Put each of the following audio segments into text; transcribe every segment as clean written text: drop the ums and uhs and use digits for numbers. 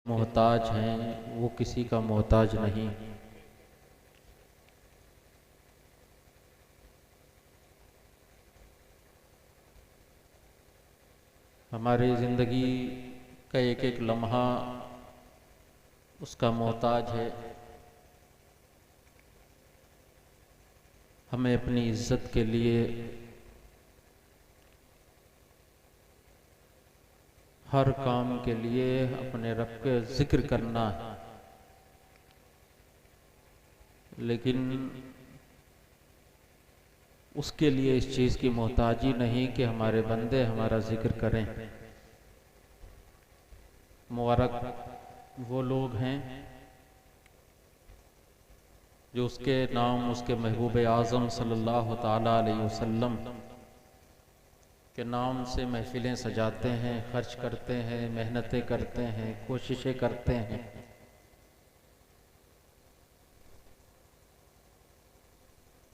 मोहताज हैं, वो किसी का मोहताज नहीं। हमारी ज़िंदगी का एक एक लम्हा उसका मोहताज है। हमें अपनी इज्जत के लिए हर काम के लिए अपने रब के जिक्र करना है, लेकिन उसके लिए इस चीज़ की मोहताजी नहीं कि हमारे बंदे हमारा जिक्र करें। मुबारक वो लोग हैं जो उसके नाम, उसके महबूब आज़म सल्लल्लाहु ताला अलैहि वसल्लम के नाम से महफिलें सजाते हैं, खर्च करते हैं, मेहनतें करते हैं, कोशिशें करते हैं।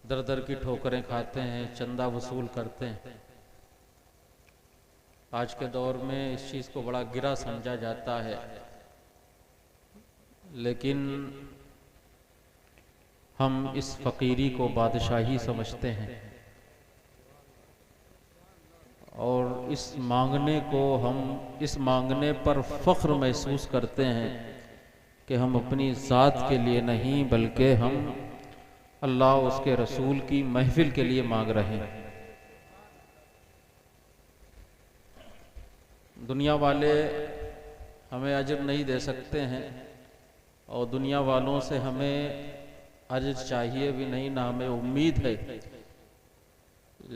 दर दर की ठोकरें खाते हैं, चंदा वसूल करते हैं। आज के दौर में इस चीज़ को बड़ा गिरा समझा जाता है, लेकिन हम इस फ़कीरी को बादशाही समझते हैं और इस मांगने पर फ़ख्र महसूस करते हैं कि हम अपनी ज़ात के लिए नहीं बल्कि हम अल्लाह उसके रसूल की महफिल के लिए मांग रहे हैं। दुनिया वाले हमें अजर नहीं दे सकते हैं और दुनिया वालों से हमें अजर चाहिए भी नहीं, ना हमें उम्मीद है,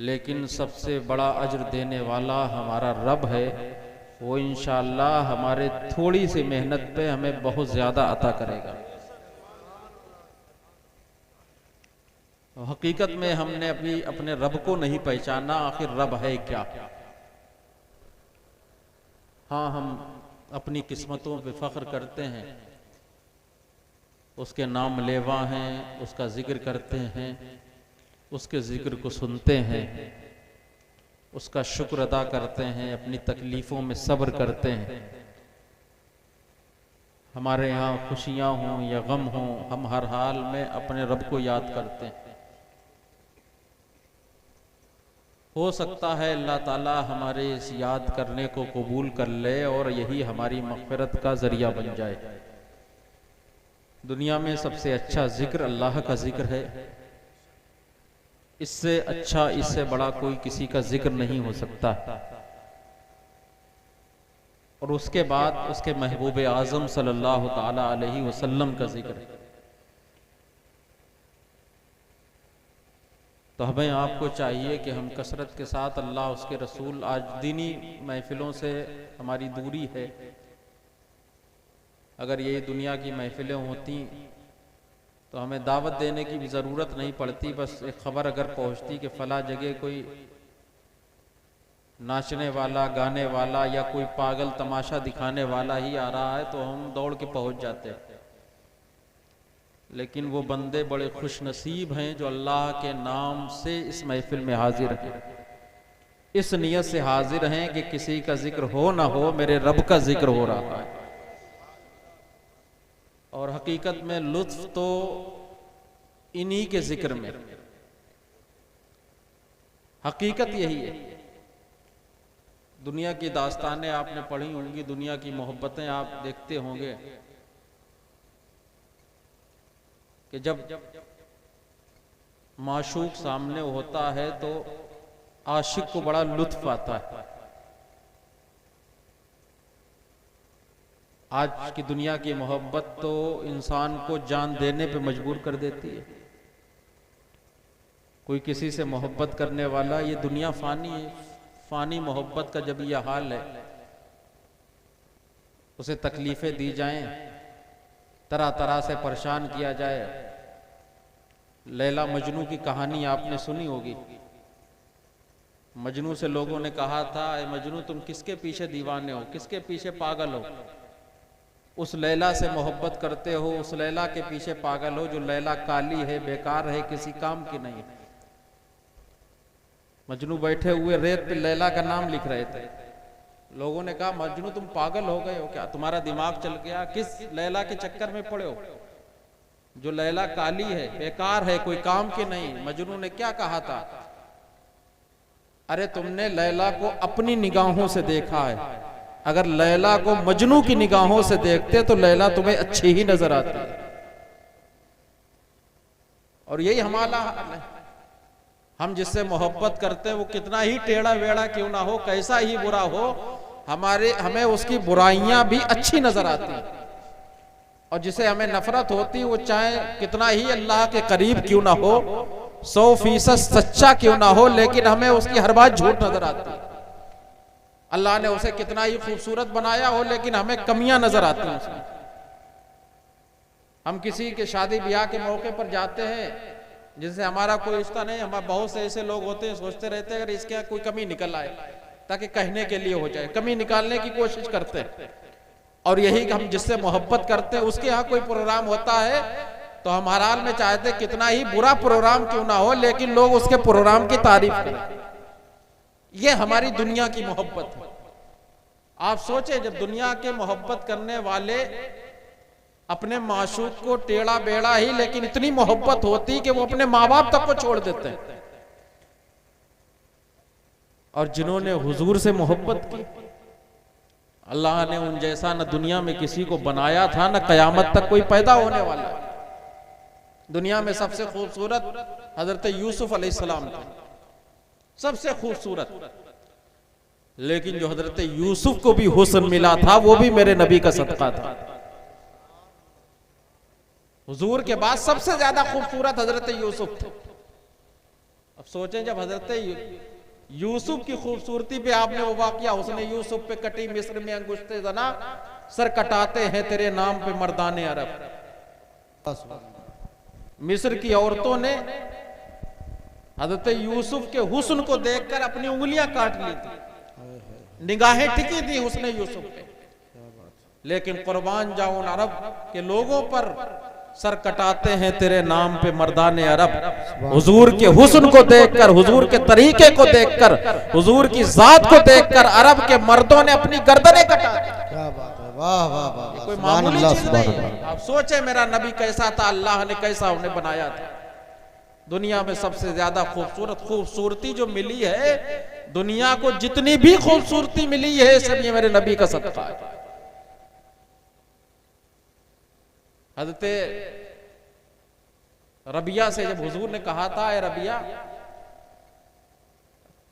लेकिन सबसे बड़ा अजर देने वाला हमारा रब है। वो इंशाअल्लाह हमारे थोड़ी सी मेहनत पे हमें बहुत ज़्यादा अता करेगा। हकीकत में हमने अपने रब को नहीं पहचाना, आखिर रब है क्या। हाँ, हम अपनी किस्मतों पे फ़ख्र करते हैं, उसके नाम लेवा हैं, उसका जिक्र करते हैं, उसके जिक्र को सुनते हैं, उसका शुक्र अदा करते हैं, अपनी तकलीफ़ों में सब्र करते हैं। हमारे यहाँ खुशियाँ हों या गम हों, हम हर हाल में अपने रब को याद करते हैं। हो सकता है अल्लाह ताला हमारे इस याद करने को कबूल कर ले और यही हमारी मग़फ़िरत का ज़रिया बन जाए। दुनिया में सबसे अच्छा जिक्र अल्लाह का जिक्र है। इससे अच्छा, इससे बड़ा कोई किसी का जिक्र नहीं हो सकता। और उसके बाद उसके महबूब आज़म सल्लल्लाहु ताला अलैहि वसल्लम का जिक्र। तो हमें आपको चाहिए कि हम कसरत के साथ अल्लाह, उसके रसूल, आज दीनी महफिलों से हमारी दूरी है। अगर ये दुनिया की महफिलें होती तो हमें दावत देने की भी ज़रूरत नहीं पड़ती। बस एक ख़बर अगर पहुंचती कि फ़ला जगह कोई नाचने वाला, गाने वाला या कोई पागल तमाशा दिखाने वाला ही आ रहा है तो हम दौड़ के पहुंच जाते। लेकिन वो बंदे बड़े खुश नसीब हैं जो अल्लाह के नाम से इस महफिल में हाजिर हैं, इस नियत से हाजिर हैं कि किसी का जिक्र हो ना हो, मेरे रब का जिक्र हो रहा है। और हकीकत में लुत्फ तो इन्हीं के जिक्र में, हकीकत यही है। दुनिया की दास्तानें आपने पढ़ी होंगी, दुनिया की मोहब्बतें आप देखते होंगे कि जब माशूक सामने होता है तो आशिक को बड़ा लुत्फ आता है। आज की दुनिया की मोहब्बत तो इंसान को जान देने पे मजबूर कर देती है। कोई किसी से मोहब्बत करने वाला, ये दुनिया फ़ानी है, फ़ानी मोहब्बत का जब यह हाल है, उसे तकलीफ़ें दी जाएं, तरह तरह से परेशान किया जाए। लैला मजनू की कहानी आपने सुनी होगी। मजनू से लोगों ने कहा था, ए मजनू, तुम किसके पीछे दीवाने हो, किसके पीछे पागल हो? उस लैला से मोहब्बत करते हो, उस लैला के पीछे पागल हो जो लैला काली है, बेकार है, किसी काम की नहीं। मजनू बैठे हुए रेत पे लैला का नाम लिख रहे थे। लोगों ने कहा मजनू तुम पागल हो गए हो क्या, तुम्हारा दिमाग चल गया, किस लैला के चक्कर में पड़े हो, जो लैला काली है, बेकार है, कोई काम की नहीं। मजनू ने क्या कहा था, अरे तुमने लैला को अपनी निगाहों से देखा है, अगर लैला को मजनू की निगाहों से देखते तो लैला तुम्हें अच्छी ही नजर आती है। और यही हमारा हाल है, हम जिससे मोहब्बत करते हैं वो कितना ही टेढ़ा वेढ़ा क्यों ना हो, कैसा ही बुरा हो, हमें उसकी बुराइयां भी अच्छी नजर आती हैं। और जिसे हमें नफरत होती वो चाहे कितना ही अल्लाह के करीब क्यों ना हो, 100% सच्चा क्यों ना हो, लेकिन हमें उसकी हर बात झूठ नजर आती है। अल्लाह ने उसे कितना ही खूबसूरत बनाया हो, लेकिन हमें कमियां नजर आती हैं उसमें। हम किसी के शादी ब्याह के मौके पर जाते हैं जिनसे हमारा कोई रिश्ता नहीं, हमारे बहुत से ऐसे लोग होते हैं सोचते रहते हैं अगर इसके यहाँ कोई कमी निकल आए ताकि कहने के लिए हो जाए, कमी निकालने की कोशिश करते हैं। और यही हम जिससे मोहब्बत करते हैं उसके यहाँ कोई प्रोग्राम होता है तो हम हर हाल में चाहते हैं कितना ही बुरा प्रोग्राम क्यों ना हो, लेकिन लोग उसके प्रोग्राम की तारीफ करें। ये हमारी दुनिया की मोहब्बत है। आप सोचे जब दुनिया के मोहब्बत करने वाले अपने माशूक को टेढ़ा बेड़ा ही, लेकिन इतनी मोहब्बत होती कि वो अपने माँ बाप तक को छोड़ देते हैं। और जिन्होंने हुजूर से मोहब्बत की, अल्लाह ने उन जैसा न दुनिया में किसी को बनाया था, न कयामत तक कोई पैदा होने वाला है। दुनिया में सबसे खूबसूरत हजरत यूसुफ अलैहिस्सलाम थे, सबसे खूबसूरत, लेकिन जो हजरत यूसुफ को भी हुस्न मिला था वो भी मेरे नबी का सदका था। हुजूर के बाद सबसे ज्यादा खूबसूरत हजरत यूसुफ थे। अब सोचें जब हजरत यूसुफ की खूबसूरती पे आपने वो वाकया, उसने यूसुफ पे कटी मिस्र में अंगुश्ते जना, सर कटाते हैं तेरे नाम पे मर्दाने अरब। मिस्र की औरतों ने हजरत यूसुफ के हुस्न को देखकर अपनी उंगलियां काट ली थी, निगाहें टिकी थी उसने यूसुफ पे। लेकिन कुर्बान जाऊं अरब के लोगों पर सर कटाते हैं तेरे नाम पे मर्दाने अरब। हुजूर के हुस्न को देखकर, हुजूर के तरीके को देखकर, हुजूर की जात को देखकर अरब के मर्दों ने अपनी गर्दनें कटा दी। क्या बात है, वाह वाह वाह, कोई मामूली चीज नहीं है। आप सोचे मेरा नबी कैसा था, अल्लाह ने कैसा उन्हें बनाया था। दुनिया में सबसे ज्यादा खूबसूरती जो मिली है, दुनिया को जितनी भी खूबसूरती मिली है, सब ये मेरे नबी का सदका है। हज़रत रबिया से जब हुजूर ने कहा था, ए रबिया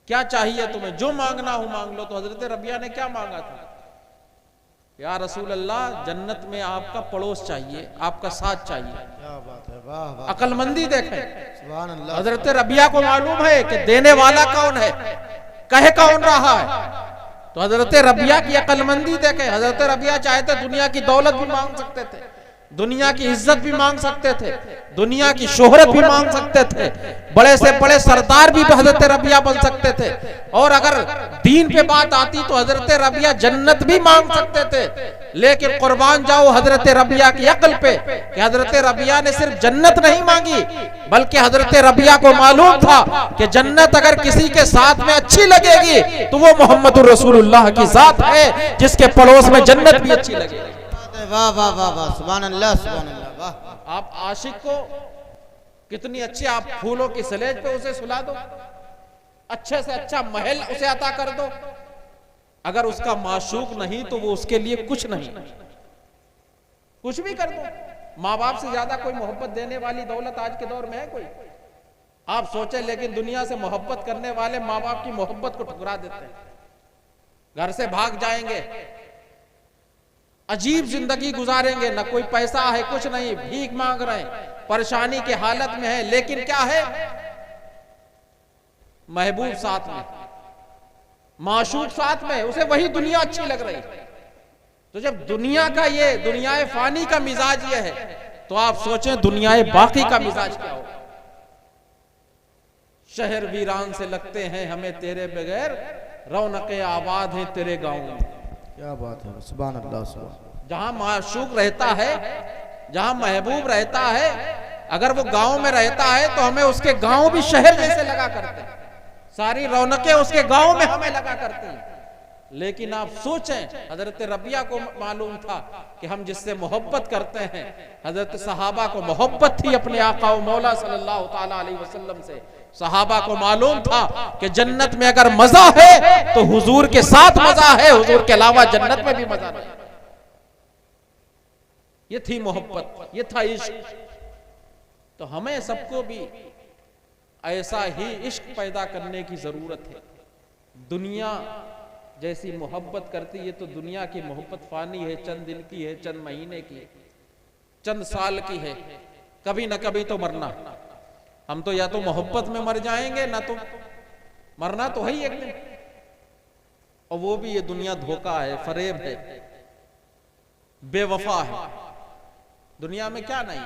क्या चाहिए तुम्हें, जो मांगना हो मांग लो, तो हजरत रबिया ने क्या मांगा था, या रसूल अल्लाह जन्नत में आपका पड़ोस चाहिए, आपका साथ चाहिए। क्या बात है, वाह वाह, अकलमंदी देखें। सुभान अल्लाह। हजरत रबिया को मालूम है कि देने वाला कौन है, कहे कौन रहा है, तो हजरत रबिया की अकलमंदी देखें। हजरत रबिया चाहते दुनिया की दौलत भी मांग सकते थे, दुनिया की इज्जत भी मांग सकते थे, दुनिया की शोहरत भी मांग सकते थे, बड़े से बड़े सरदार भी हजरत रबिया बन सकते थे, और अगर दीन पे बात आती तो हजरत रबिया जन्नत भी मांग सकते थे। लेकिन कुर्बान जाओ हजरत रबिया की अक्ल पे कि हजरत रबिया ने सिर्फ जन्नत नहीं मांगी, बल्कि हजरत रबिया को मालूम था कि जन्नत अगर किसी के साथ में अच्छी लगेगी तो वो मोहम्मदुर रसूलुल्लाह की जात है, जिसके पड़ोस में जन्नत भी अच्छी लगेगी। वाह वाह वाह वाह, सुभान अल्लाह सुभान अल्लाह, वाह। आप आशिक को कितनी अच्छी आप फूलों की सलेज पे उसे सुला दो, अच्छे से अच्छा महल उसे अता कर दो, अगर उसका माशूक नहीं तो वो उसके लिए कुछ नहीं, कुछ भी कर दो। माँ बाप से ज्यादा कोई मोहब्बत देने वाली दौलत आज के दौर में है कोई? आप सोचे, लेकिन दुनिया से मोहब्बत करने वाले माँ बाप की मोहब्बत को ठुकरा देते हैं, घर से भाग जाएंगे, अजीब जिंदगी गुजारेंगे, ना कोई पैसा है, कुछ नहीं, भीख मांग रहे हैं, परेशानी की हालत में है, लेकिन क्या है, महबूब साथ में, माशूक साथ में, उसे वही दुनिया अच्छी लग रही। तो जब दुनिया का ये दुनियाए फानी का मिजाज ये है, तो आप सोचें दुनियाए बाकी का मिजाज क्या हो। शहर वीरान से लगते हैं हमें तेरे बगैर, रौनके आबाद हैं तेरे गाँव में। क्या बात है, सुभान अल्लाह सुभान। जहां माशूक रहता है, जहां महबूब रहता है, अगर वो गांव में रहता है तो हमें उसके गांव भी शहर जैसे लगा करते हैं, सारी रौनकें उसके गांव में हमें लगा करती हैं। लेकिन आप सोचें, हजरत रबिया को मालूम था कि हम जिससे मोहब्बत करते हैं, हजरत सहाबा को मोहब्बत थी अपने आका व मौला सल्लल्लाहु ताला अलैहि वसल्लम से। सहाबा को मालूम था कि जन्नत में अगर मजा है तो हुजूर के साथ मजा है, हुजूर के अलावा जन्नत में भी मजा नहीं। ये थी मोहब्बत, ये था इश्क। तो हमें सबको भी ऐसा ही इश्क पैदा करने की जरूरत है। दुनिया जैसी मोहब्बत करती है तो दुनिया की मोहब्बत फानी है, चंद दिन की है, चंद महीने की है, चंद साल की है, कभी ना कभी तो मरना। हम तो या तो मोहब्बत में मर जाएंगे, ना तो मरना तो है ही एक दिन। और वो भी ये दुनिया धोखा है, फरेब है, बेवफा है। दुनिया में क्या नहीं।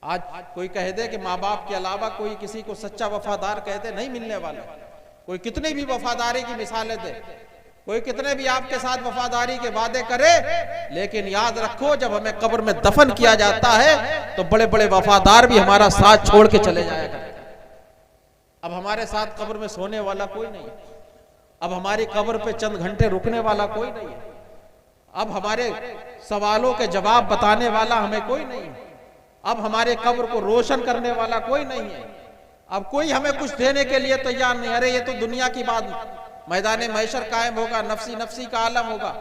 आज कोई कह दे कि माँ बाप के अलावा कोई किसी को सच्चा वफादार कह दे, नहीं मिलने वाला। कोई कितनी भी वफादारी की मिसालें दे, कोई कितने भी आपके साथ वफादारी के वादे करे, लेकिन याद रखो जब हमें कब्र में दफन किया जाता है तो बड़े बड़े वफादार भी हमारा साथ छोड़ के चले जाएगा। अब हमारे साथ कब्र में सोने वाला कोई नहीं है। अब हमारी कब्र पे चंद घंटे रुकने वाला कोई नहीं है। अब हमारे सवालों के जवाब बताने वाला हमें कोई नहीं है। अब हमारे कब्र को रोशन करने वाला कोई नहीं है। अब कोई हमें कुछ देने के लिए तैयार नहीं। अरे ये तो दुनिया की बात, मैदान महशर कायम होगा, नफसी नफसी का आलम होगा,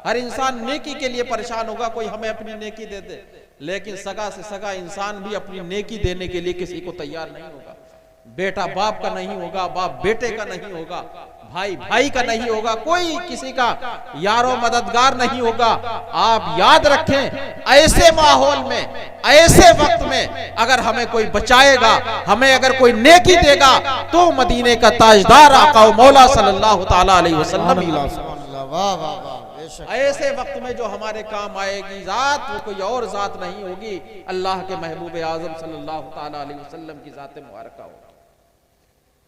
हर इंसान नेकी के लिए परेशान होगा, कोई हमें अपनी नेकी दे दे। लेकिन सगा से सगा इंसान भी अपनी नेकी देने के लिए किसी को तैयार नहीं होगा। बेटा बाप का नहीं होगा, बाप बेटे का नहीं होगा, भाई भाई का नहीं होगा, कोई किसी का यारो मददगार नहीं होगा। आप याद रखें, ऐसे माहौल में, ऐसे वक्त में अगर हमें कोई बचाएगा, हमें अगर कोई नेकी देगा, तो मदीने का ताजदार आका मौला सल्लल्लाहु ताला अलैहि वसल्लम। ऐसे वक्त में जो हमारे काम आएगी जात, वो कोई और जात नहीं होगी, अल्लाह के महबूब आजम सल्लल्लाहु ताला अलैहि वसल्लम की जात मुबारका होगी।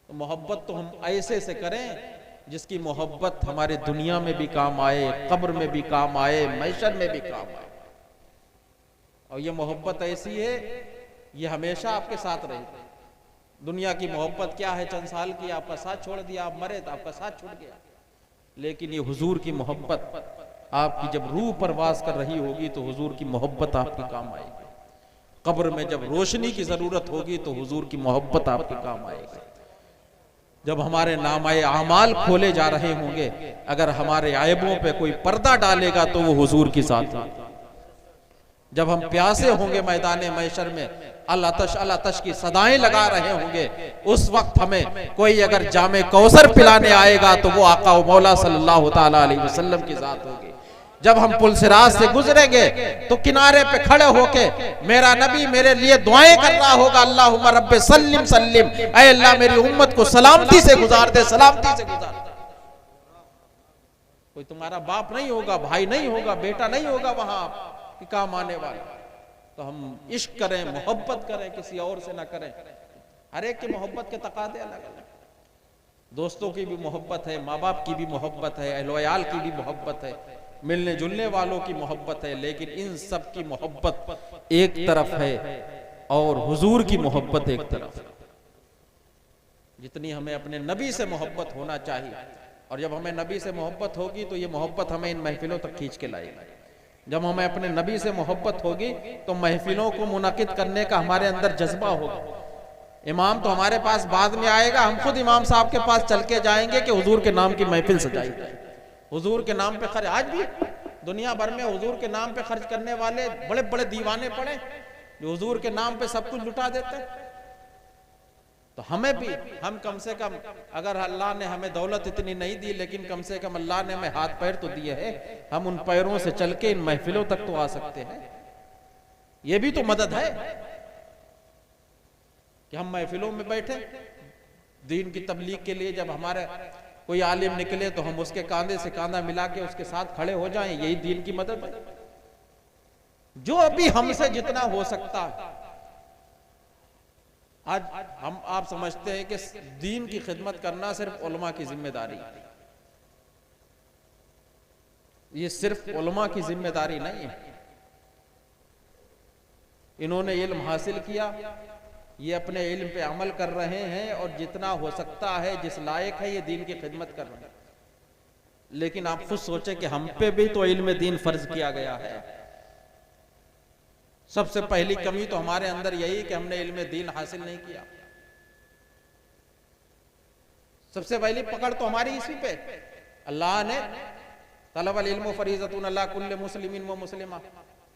तो मोहब्बत तो हम ऐसे से करें जिसकी मोहब्बत हमारे दुनिया में भी काम आए, कब्र में भी काम आए, महशर में भी काम आए। और ये मोहब्बत ऐसी है, ये हमेशा आपके साथ रहेगी। दुनिया की मोहब्बत क्या है, चंद साल की, आपका साथ छोड़ दिया, आप मरे तो आपका साथ छूट गया। लेकिन ये हुजूर की मोहब्बत आपकी जब रूह परवास कर रही होगी तो हुजूर की मोहब्बत आपके काम आएगी। कब्र में जब रोशनी की जरूरत होगी तो हुजूर की मोहब्बत आपके काम आएगी। जब हमारे नामाए आमाल खोले जा रहे होंगे, अगर हमारे आयबों पे कोई पर्दा डालेगा तो वो हुजूर की साथ। जब हम प्यासे होंगे मैदान महशर में, अल अतश की सदाएं लगा रहे होंगे, उस वक्त हमें कोई अगर जामे कौसर पिलाने आएगा तो वो आका मौला सल्लल्लाहु ताला अलैहि वसल्लम की जात होगी। जब हम पुल सिराज से गुजरेंगे तो किनारे पे खड़े होके मेरा नबी मेरे लिए दुआएं कर रहा होगा, अल्लाहुम्मा रब्बे सल्लिम सल्लिम, ऐ अल्लाह मेरी उम्मत को सलामती से गुजार दे, सलामती से गुजार दे। कोई तुम्हारा बाप नहीं होगा, भाई नहीं होगा, बेटा नहीं होगा वहां कि काम आने वाला। तो हम इश्क करें, मोहब्बत करें, किसी और से ना करें। हर एक की मोहब्बत के तकादे अलग अलग। दोस्तों की भी मोहब्बत है, माँ बाप की भी मोहब्बत है, अहलो अयाल की भी मोहब्बत है, मिलने जुलने वालों की मोहब्बत है, लेकिन इन सब की मोहब्बत एक तरफ है और हुजूर की मोहब्बत एक तरफ है। जितनी हमें अपने नबी से मोहब्बत होना चाहिए, और जब हमें नबी से मोहब्बत होगी तो ये मोहब्बत हमें इन महफिलों तक खींच के लाएगी। जब हमें अपने नबी से मोहब्बत होगी तो महफिलों को मुनाकिद करने का हमारे अंदर जज्बा होगा। इमाम तो हमारे पास बाद में आएगा, हम खुद इमाम साहब के पास चल के जाएंगे कि हुजूर के नाम की महफिल सजाई जाए, हुजूर के नाम पे खर्च। आज भी दुनिया भर में हुजूर के नाम पे खर्च करने वाले बड़े बड़े दीवाने पड़े जो हुजूर के नाम पे सब कुछ लुटा देते। तो हमें भी, हम कम से कम, अगर अल्लाह ने हमें दौलत इतनी नहीं दी, लेकिन कम से कम अल्लाह ने हमें हाथ पैर तो दिए हैं, हम उन पैरों से चल के इन महफिलों तक तो आ सकते हैं। ये भी तो मदद है कि हम महफिलों में बैठे दीन की तबलीग के लिए। जब हमारे कोई आलिम निकले तो हम उसके कांधे से कांधा मिला के उसके साथ खड़े हो जाएं, यही दीन की मदद है। जो अभी हमसे जितना हो सकता है, आज हम आप समझते हैं कि दीन की खिदमत करना सिर्फ उलमा की जिम्मेदारी है। ये सिर्फ उलमा की जिम्मेदारी नहीं है। इन्होंने इल्म हासिल किया, ये अपने इल्म पे अमल कर रहे हैं, और जितना हो सकता है, जिस लायक है, ये दीन की खिदमत कर रहे हैं। लेकिन आप खुद सोचे कि हम पे भी तो इल्म दीन फर्ज किया गया है। सबसे पहली कमी तो हमारे अंदर यही कि हमने इल्म दीन हासिल नहीं किया। सबसे पहली पकड़ तो हमारी इसी पे। अल्लाह ने तलबल इल्म फरीज़तुन अला कुल्लि मुस्लिमिन व मुस्लिमा,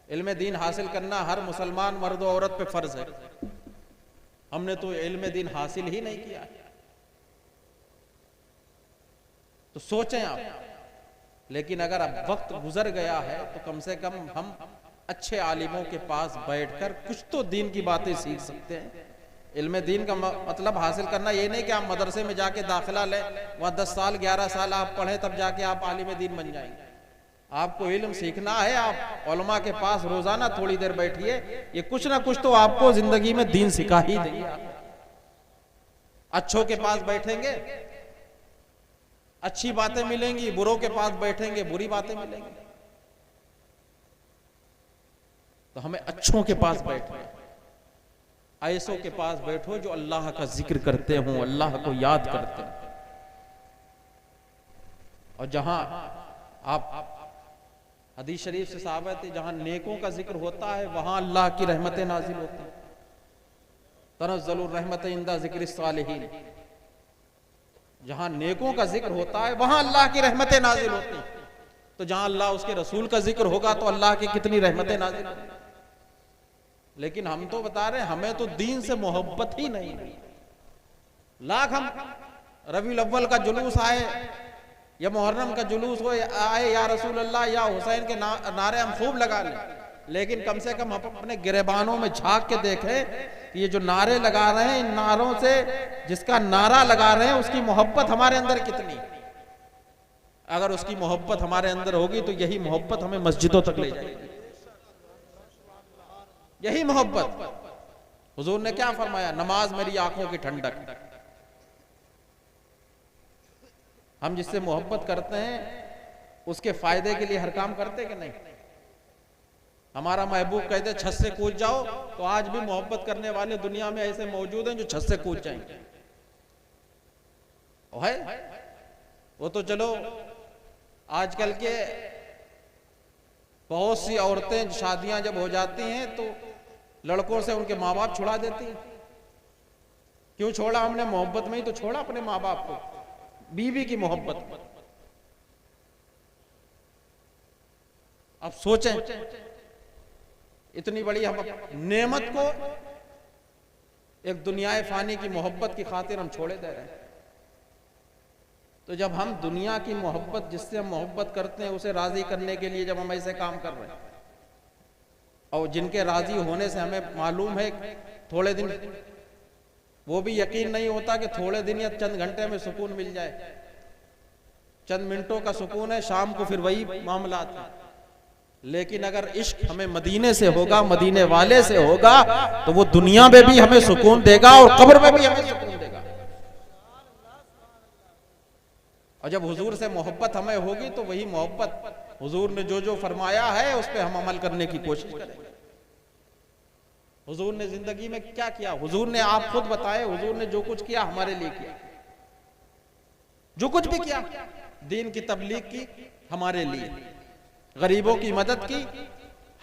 इल्म दीन हासिल करना हर मुसलमान मर्द और औरत पे फर्ज है। हमने तो इल्म दीन हासिल ही नहीं किया। तो सोचें आप, लेकिन अगर अब वक्त गुजर गया है तो कम से कम हम अच्छे आलिमों के पास बैठकर कुछ तो दीन की बातें सीख सकते हैं। इल्म दीन का मतलब हासिल करना ये नहीं कि आप मदरसे में जाके दाखिला लें, वहाँ 10 साल 11 साल आप पढ़ें तब जाके आप आलिम दीन बन जाएंगे। आपको इल्म सीखना है, आप उलमा के पास रोजाना थोड़ी देर बैठिए, ये कुछ ना कुछ तो आपको जिंदगी में दीन सिखा ही देंगे। अच्छों के पास बैठेंगे अच्छी बातें मिलेंगी, बुरों के पास बैठेंगे बुरी बातें मिलेंगी। तो हमें अच्छों के पास बैठना, ऐसों के पास बैठो जो अल्लाह का जिक्र करते हों, अल्लाह को याद करते हों। और जहां आप हदीस शरीफ से साबित है, जहां नेकों का जिक्र होता है वहां अल्लाह की रहमतें नाजिल होती हैं। तनज़्ज़लुर रहमत इंदा ज़िक्रि सालिहीन, जहां नेकों का जिक्र होता है वहां अल्लाह की रहमतें नाजिल होती हैं। तो जहां अल्लाह उसके रसूल का जिक्र होगा तो अल्लाह की कितनी रहमतें नाजिल होंगी। लेकिन हम तो बता रहे हैं हमें तो दीन से मोहब्बत ही नहीं। लाख हम रबीउल अव्वल का जुलूस आए या मुहर्रम का जुलूस हो आए, या रसूल अल्लाह या हुसैन के नारे हम खूब लगा लें, लेकिन कम से कम हम अपने गिरेबानों में झांक के देखें कि ये जो नारे लगा रहे हैं, इन नारों से जिसका नारा लगा रहे हैं उसकी मोहब्बत हमारे अंदर कितनी। अगर उसकी मोहब्बत हमारे अंदर होगी तो यही मोहब्बत हमें मस्जिदों तक ले जाएगी। यही मोहब्बत, हुजूर ने क्या फरमाया, नमाज मेरी आंखों की ठंडक। हम जिससे मोहब्बत करते हैं उसके फायदे के लिए हर काम करते कि नहीं। हमारा महबूब कहते छत से कूद जाओ, तो आज भी मोहब्बत करने वाले दुनिया में ऐसे मौजूद हैं जो छत से कूद जाएंगे। वो तो चलो आजकल के बहुत सी औरतें शादियां जब हो जाती हैं तो लड़कों से उनके माँ बाप छुड़ा देती हैं। क्यों छोड़ा हमने? मोहब्बत में ही तो छोड़ा अपने माँ बाप को, बीवी की मोहब्बत। अब सोचें, इतनी बड़ी हम नेमत को एक दुनियाए फानी की मोहब्बत की खातिर हम छोड़े दे रहे हैं। तो जब हम दुनिया की मोहब्बत, जिससे हम मोहब्बत करते हैं, उसे राजी करने के लिए जब हम ऐसे काम कर रहे हैं, और जिनके राजी होने से हमें मालूम है थोड़े दिन, वो भी यकीन नहीं होता कि थोड़े दिन या चंद घंटे में सुकून मिल जाए, चंद मिनटों का सुकून है, शाम को फिर वही मामला था। लेकिन अगर इश्क हमें मदीने से होगा, मदीने वाले से होगा, तो वो दुनिया में भी हमें सुकून देगा और कब्र में भी हमें सुकून देगा। और जब हुजूर से मोहब्बत हमें होगी तो वही मोहब्बत, हुजूर ने जो जो फरमाया है उस पर हम अमल करने की कोशिश करेंगे। हुजूर ने जिंदगी में क्या किया, हुजूर ने, आप खुद बताए, हुजूर ने जो कुछ किया हमारे लिए किया, जो कुछ भी किया, दीन की तबलीग की हमारे लिए, गरीबों की मदद की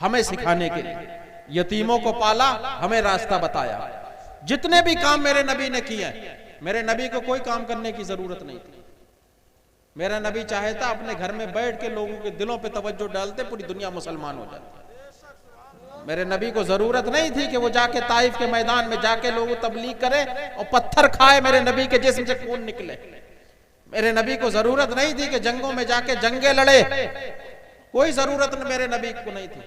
हमें सिखाने के लिए, यतीमों को पाला, हमें रास्ता बताया। जितने भी काम मेरे नबी ने किए, मेरे नबी को कोई काम करने की जरूरत नहीं थी। मेरा नबी चाहता अपने घर में बैठ के लोगों के दिलों पे तवज्जो डालते, पूरी दुनिया मुसलमान हो जाती। मेरे नबी को जरूरत नहीं थी कि वो जाके ताइफ के मैदान में जाके लोगों तबलीग करे और पत्थर खाए, मेरे नबी के जिस्म से खून निकले। मेरे नबी को जरूरत नहीं थी कि जंगों में जाके जंगे लड़े, कोई जरूरत मेरे नबी को नहीं थी।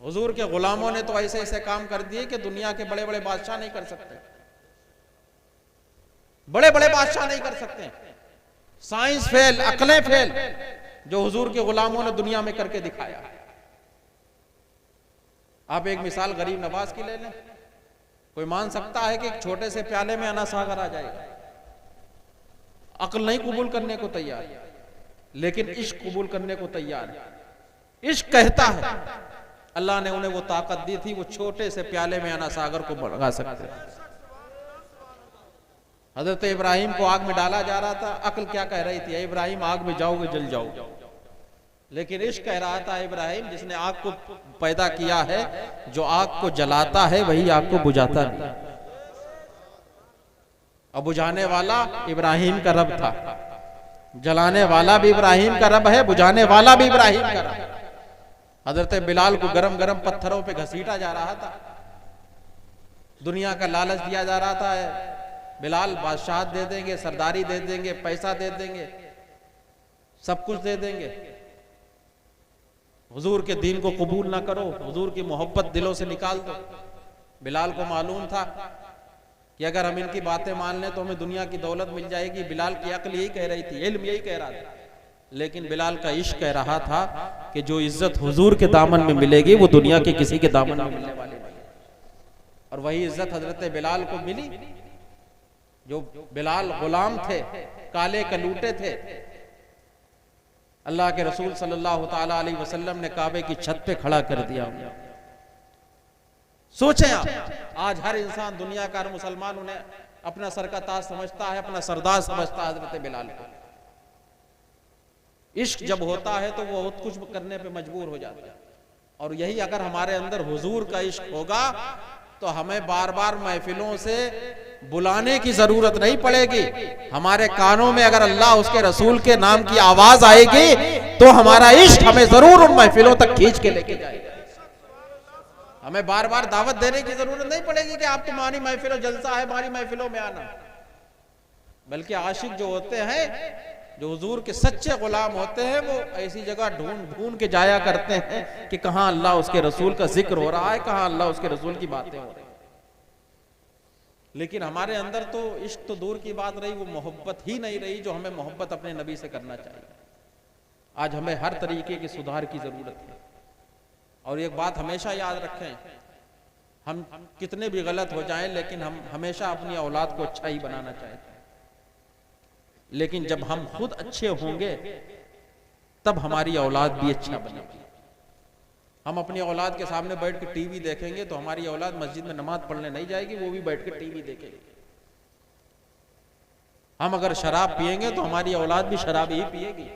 हुजूर के गुलामों ने तो ऐसे ऐसे काम कर दिए कि दुनिया के बड़े बड़े बादशाह नहीं कर सकते, बड़े बड़े बादशाह नहीं कर सकते। साइंस फेल, अकलें फेल, जो हुजूर के गुलामों ने दुनिया में करके दिखाया। आप एक मिसाल गरीब नवाज की ले लें। कोई मान सकता है कि एक छोटे से प्याले में अना सागर आ जाएगा? अक्ल नहीं कबूल करने को तैयार, लेकिन इश्क कबूल करने को तैयार है। इश्क कहता है, अल्लाह ने उन्हें वो ताकत दी थी, वो छोटे से प्याले में अना सागर को बढ़ा सकते। हजरत इब्राहिम को आग में डाला जा रहा था, अक्ल क्या कह रही थी, इब्राहिम आग में जाओगे जल जाओगे। लेकिन इश्क कह रहा था, इब्राहिम जिसने आग को पैदा किया है, जो आग को जलाता है वही आग को बुझाता नहीं। अब बुझाने वाला इब्राहिम का रब था, जलाने वाला भी इब्राहिम का रब है, बुझाने वाला भी इब्राहिम का रब। हजरत बिलाल को गरम गरम पत्थरों पे घसीटा जा रहा था, दुनिया का लालच दिया जा रहा था, बिलाल बादशाह दे देंगे, सरदारी दे देंगे, पैसा दे देंगे, सब कुछ दे देंगे, हुजूर के दीन को कबूल ना करो, हुजूर की मोहब्बत दिलों से निकाल दो। बिलाल को मालूम था कि अगर हम इनकी बातें मान लें तो हमें दुनिया की दौलत मिल जाएगी। बिलाल की अक्ल यही कह रही थी, इल्म यही कह रहा था, लेकिन बिलाल का इश्क कह रहा था कि जो इज्जत हुजूर के दामन में मिलेगी वो दुनिया के किसी के दामन में मिलने वाली नहीं। और वही इज्जत हजरत बिलाल को मिली। जो बिलाल गुलाम थे, काले कलूटे थे, अल्लाह के रसूल सल्लल्लाहु ताला अलैहि वसल्लम ने काबे की छत पे खड़ा कर दिया। सोचें आप, आज हर इंसान दुनिया का, हर मुसलमान उन्हें अपना सर का ताज समझता है, अपना सरदार समझता है हजरत बिलाल को। इश्क जब होता है तो वो बहुत कुछ करने पे मजबूर हो जाता है। और यही अगर हमारे अंदर हुजूर का इश्क होगा तो हमें बार बार महफिलों से बुलाने की जरूरत नहीं पड़ेगी। हमारे कानों में अगर अल्लाह उसके रसूल के नाम की आवाज आएगी तो हमारा इश्क हमें जरूर उन महफिलों तक खींच के लेके जाएगा। हमें बार बार दावत देने की जरूरत नहीं पड़ेगी कि आप तुम्हारी महफिलों जलसा है, हमारी महफिलों में आना। बल्कि आशिक जो होते हैं, जो हुजूर के सच्चे गुलाम होते हैं, वो ऐसी जगह ढूंढ ढूंढ के जाया करते हैं कि कहां अल्लाह उसके रसूल का जिक्र हो रहा है, कहां अल्लाह उसके रसूल की बातें हो रही। लेकिन हमारे अंदर तो इश्क तो दूर की बात रही, वो मोहब्बत ही नहीं रही जो हमें मोहब्बत अपने नबी से करना चाहिए। आज हमें हर तरीके के सुधार की जरूरत है। और एक बात हमेशा याद रखें, हम कितने भी गलत हो जाएं लेकिन हम हमेशा अपनी औलाद को अच्छा ही बनाना चाहते हैं। लेकिन जब हम खुद अच्छे होंगे तब हमारी औलाद भी अच्छा बनेगी। हम अपनी औलाद के सामने बैठ के टीवी देखेंगे तो हमारी औलाद मस्जिद में नमाज पढ़ने नहीं जाएगी, वो भी बैठ के टीवी देखेगी। हम अगर शराब पिएंगे तो हमारी औलाद भी शराब ही पिएगी।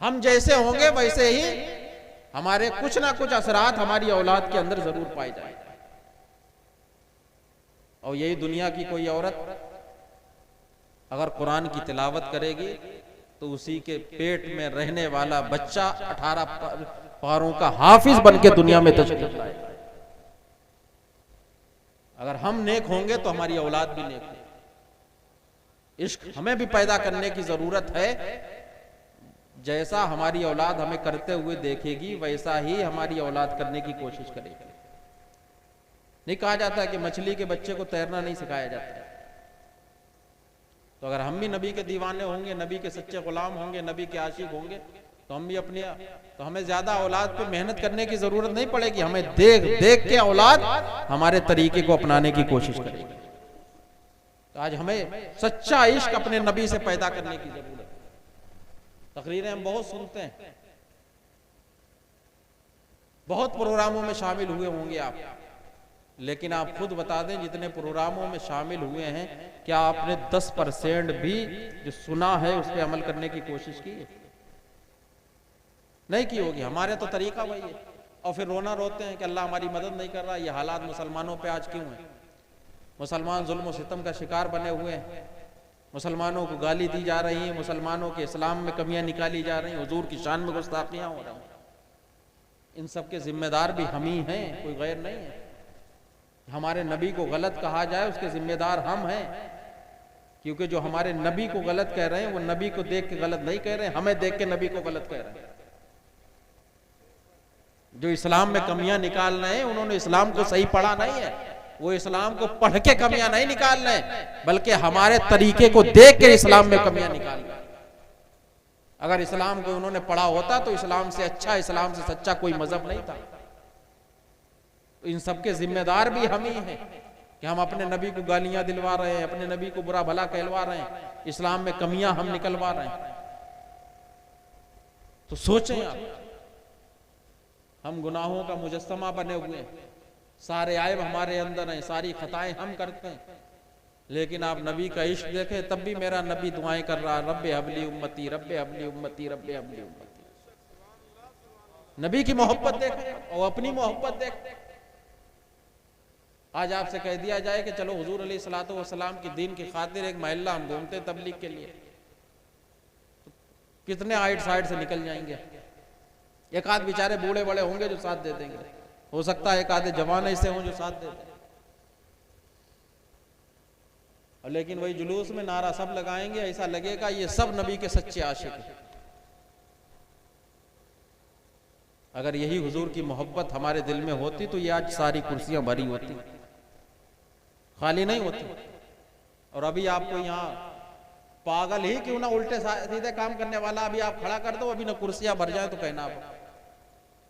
हम जैसे होंगे वैसे ही हमारे कुछ ना कुछ असरात हमारी औलाद के अंदर जरूर पाए जाएंगे। और यही दुनिया की कोई औरत अगर कुरान की तिलावत करेगी तो उसी के पेट में रहने वाला बच्चा 18 पारों का हाफिज बन के दुनिया में तशरीफ लाएगा। अगर हम नेक होंगे तो हमारी औलाद भी नेक होगी। इश्क हमें भी पैदा करने की जरूरत है। जैसा हमारी औलाद हमें करते हुए देखेगी वैसा ही हमारी औलाद करने की कोशिश करेगी। नहीं कहा जाता कि मछली के बच्चे को तैरना नहीं सिखाया जाता। तो अगर हम भी नबी के दीवाने होंगे, नबी के सच्चे गुलाम होंगे, नबी के आशिक होंगे तो हम भी अपने तो हमें ज्यादा औलाद पे मेहनत करने की जरूरत नहीं पड़ेगी। हमें देख देख के औलाद हमारे तरीके को अपनाने की कोशिश करेगी। तो आज हमें सच्चा इश्क अपने नबी से पैदा करने की जरूरत है। तकरीरें हम बहुत सुनते हैं, बहुत प्रोग्रामों में शामिल हुए होंगे आप, लेकिन आप खुद बता दें जितने प्रोग्रामों में शामिल हुए हैं क्या आपने 10% भी जो सुना है उस पर अमल करने की कोशिश की है? नहीं की होगी। हमारे तो तरीका वही है। और फिर रोना रोते हैं कि अल्लाह हमारी मदद नहीं कर रहा। ये हालात मुसलमानों पे आज क्यों है? मुसलमान जुल्म और सितम का शिकार बने हुए हैं, मुसलमानों को गाली दी जा रही है, मुसलमानों के इस्लाम में कमियां निकाली जा रही हैं, हुजूर की शान में गुस्ताखियां हो रही हैं। इन सब के जिम्मेदार भी हम ही हैं, कोई गैर नहीं है। हमारे नबी को गलत कहा जाए उसके जिम्मेदार हम हैं, क्योंकि जो हमारे नबी को गलत कह रहे हैं वो नबी को देख के गलत नहीं कह रहे हैं, हमें देख के नबी को गलत कह रहे हैं। जो इस्लाम में कमियां निकाल रहे हैं उन्होंने इस्लाम को सही पढ़ा नहीं है, वो इस्लाम को पढ़ के कमियां नहीं निकाल रहे हैं, बल्कि हमारे तरीके को देख के इस्लाम में कमियां निकाल रहे हैं। अगर इस्लाम को उन्होंने पढ़ा होता तो इस्लाम से अच्छा, इस्लाम से सच्चा कोई मजहब नहीं था। इन सबके जिम्मेदार भी हम ही हैं कि हम अपने नबी को गालियां दिलवा रहे हैं, अपने नबी को बुरा भला कहलवा रहे हैं, इस्लाम में कमियां हम निकलवा रहे हैं। तो सोचें आप, हम गुनाहों का मुजस्समा बने हुए हैं, सारे आयब हमारे अंदर हैं, सारी खताएं हम करते हैं, लेकिन आप नबी का इश्क देखें, तब भी मेरा नबी दुआएं कर रहा, रब्बे हबली उम्मती, रब्बे हबली उम्मती, रब्बे हबली उम्मती। नबी की मोहब्बत देखें और अपनी मोहब्बत देखें। आज आपसे कह दिया जाए कि चलो हुजूर अलैहिस्सलातु वस्सलाम की दीन की खातिर एक महल्ला हम घूमते तबलीग के लिए, तो कितने आइट साइड से निकल जाएंगे। एक आध बेचारे बूढ़े बड़े होंगे जो साथ दे देंगे, हो सकता है एक आधे जवान ऐसे हों जो साथ दे दें, और लेकिन वही जुलूस में नारा सब लगाएंगे, ऐसा लगेगा ये सब नबी के सच्चे आशिक हैं। अगर यही हुजूर की मोहब्बत हमारे दिल में होती तो ये आज सारी कुर्सियां भरी होती, खाली नहीं होती। और अभी आपको यहाँ पागल ही क्यों ना उल्टे सीधे काम करने वाला अभी आप खड़ा कर दो, अभी ना कुर्सियां भर जाए तो कहना आप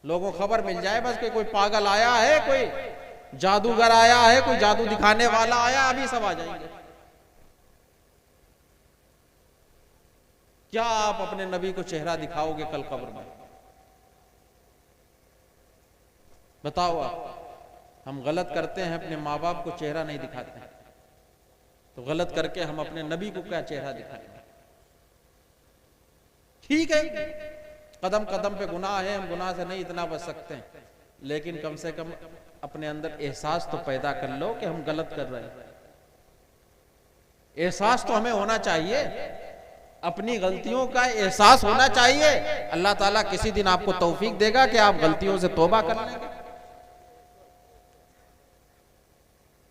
लोगों को खबर मिल जाए बस कि कोई पागल आया है, कोई जादूगर आया है, कोई जादू दिखाने वाला आया, अभी सब आ जाएंगे। क्या आप अपने नबी को चेहरा दिखाओगे कल कब्र में? बताओ आप। हम गलत करते हैं, अपने माँ बाप को चेहरा नहीं दिखाते हैं, तो गलत करके हम अपने नबी को क्या चेहरा दिखाएंगे? ठीक है, कदम कदम पे गुनाह है, हम गुनाह से नहीं इतना बच सकते हैं, लेकिन कम से कम अपने अंदर एहसास तो पैदा कर लो कि हम गलत कर रहे हैं। एहसास तो हमें होना चाहिए, अपनी गलतियों का एहसास होना चाहिए। अल्लाह ताला किसी दिन आपको तौफीक देगा कि आप गलतियों से तौबा कर लेंगे।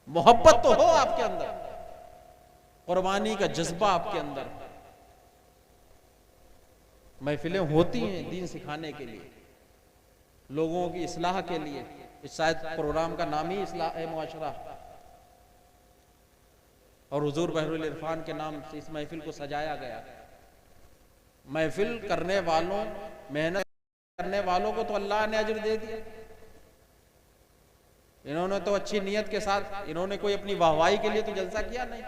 मोहब्बत तो हो आपके अंदर, कुर्बानी का जज्बा आपके अंदर। महफिलें होती हैं दीन सिखाने के लिए, लोगों की इस्लाह के लिए। इस शायद प्रोग्राम का नाम ही इस्लाह है मुआशरा, और हुजूर बहरुल इरफान के नाम से इस महफिल को सजाया गया। महफिल करने वालों, मेहनत करने वालों को तो अल्लाह ने अजर दे दिया। इन्होंने तो अच्छी नीयत के साथ, इन्होंने कोई अपनी वाहवाही के लिए तो जलसा किया नहीं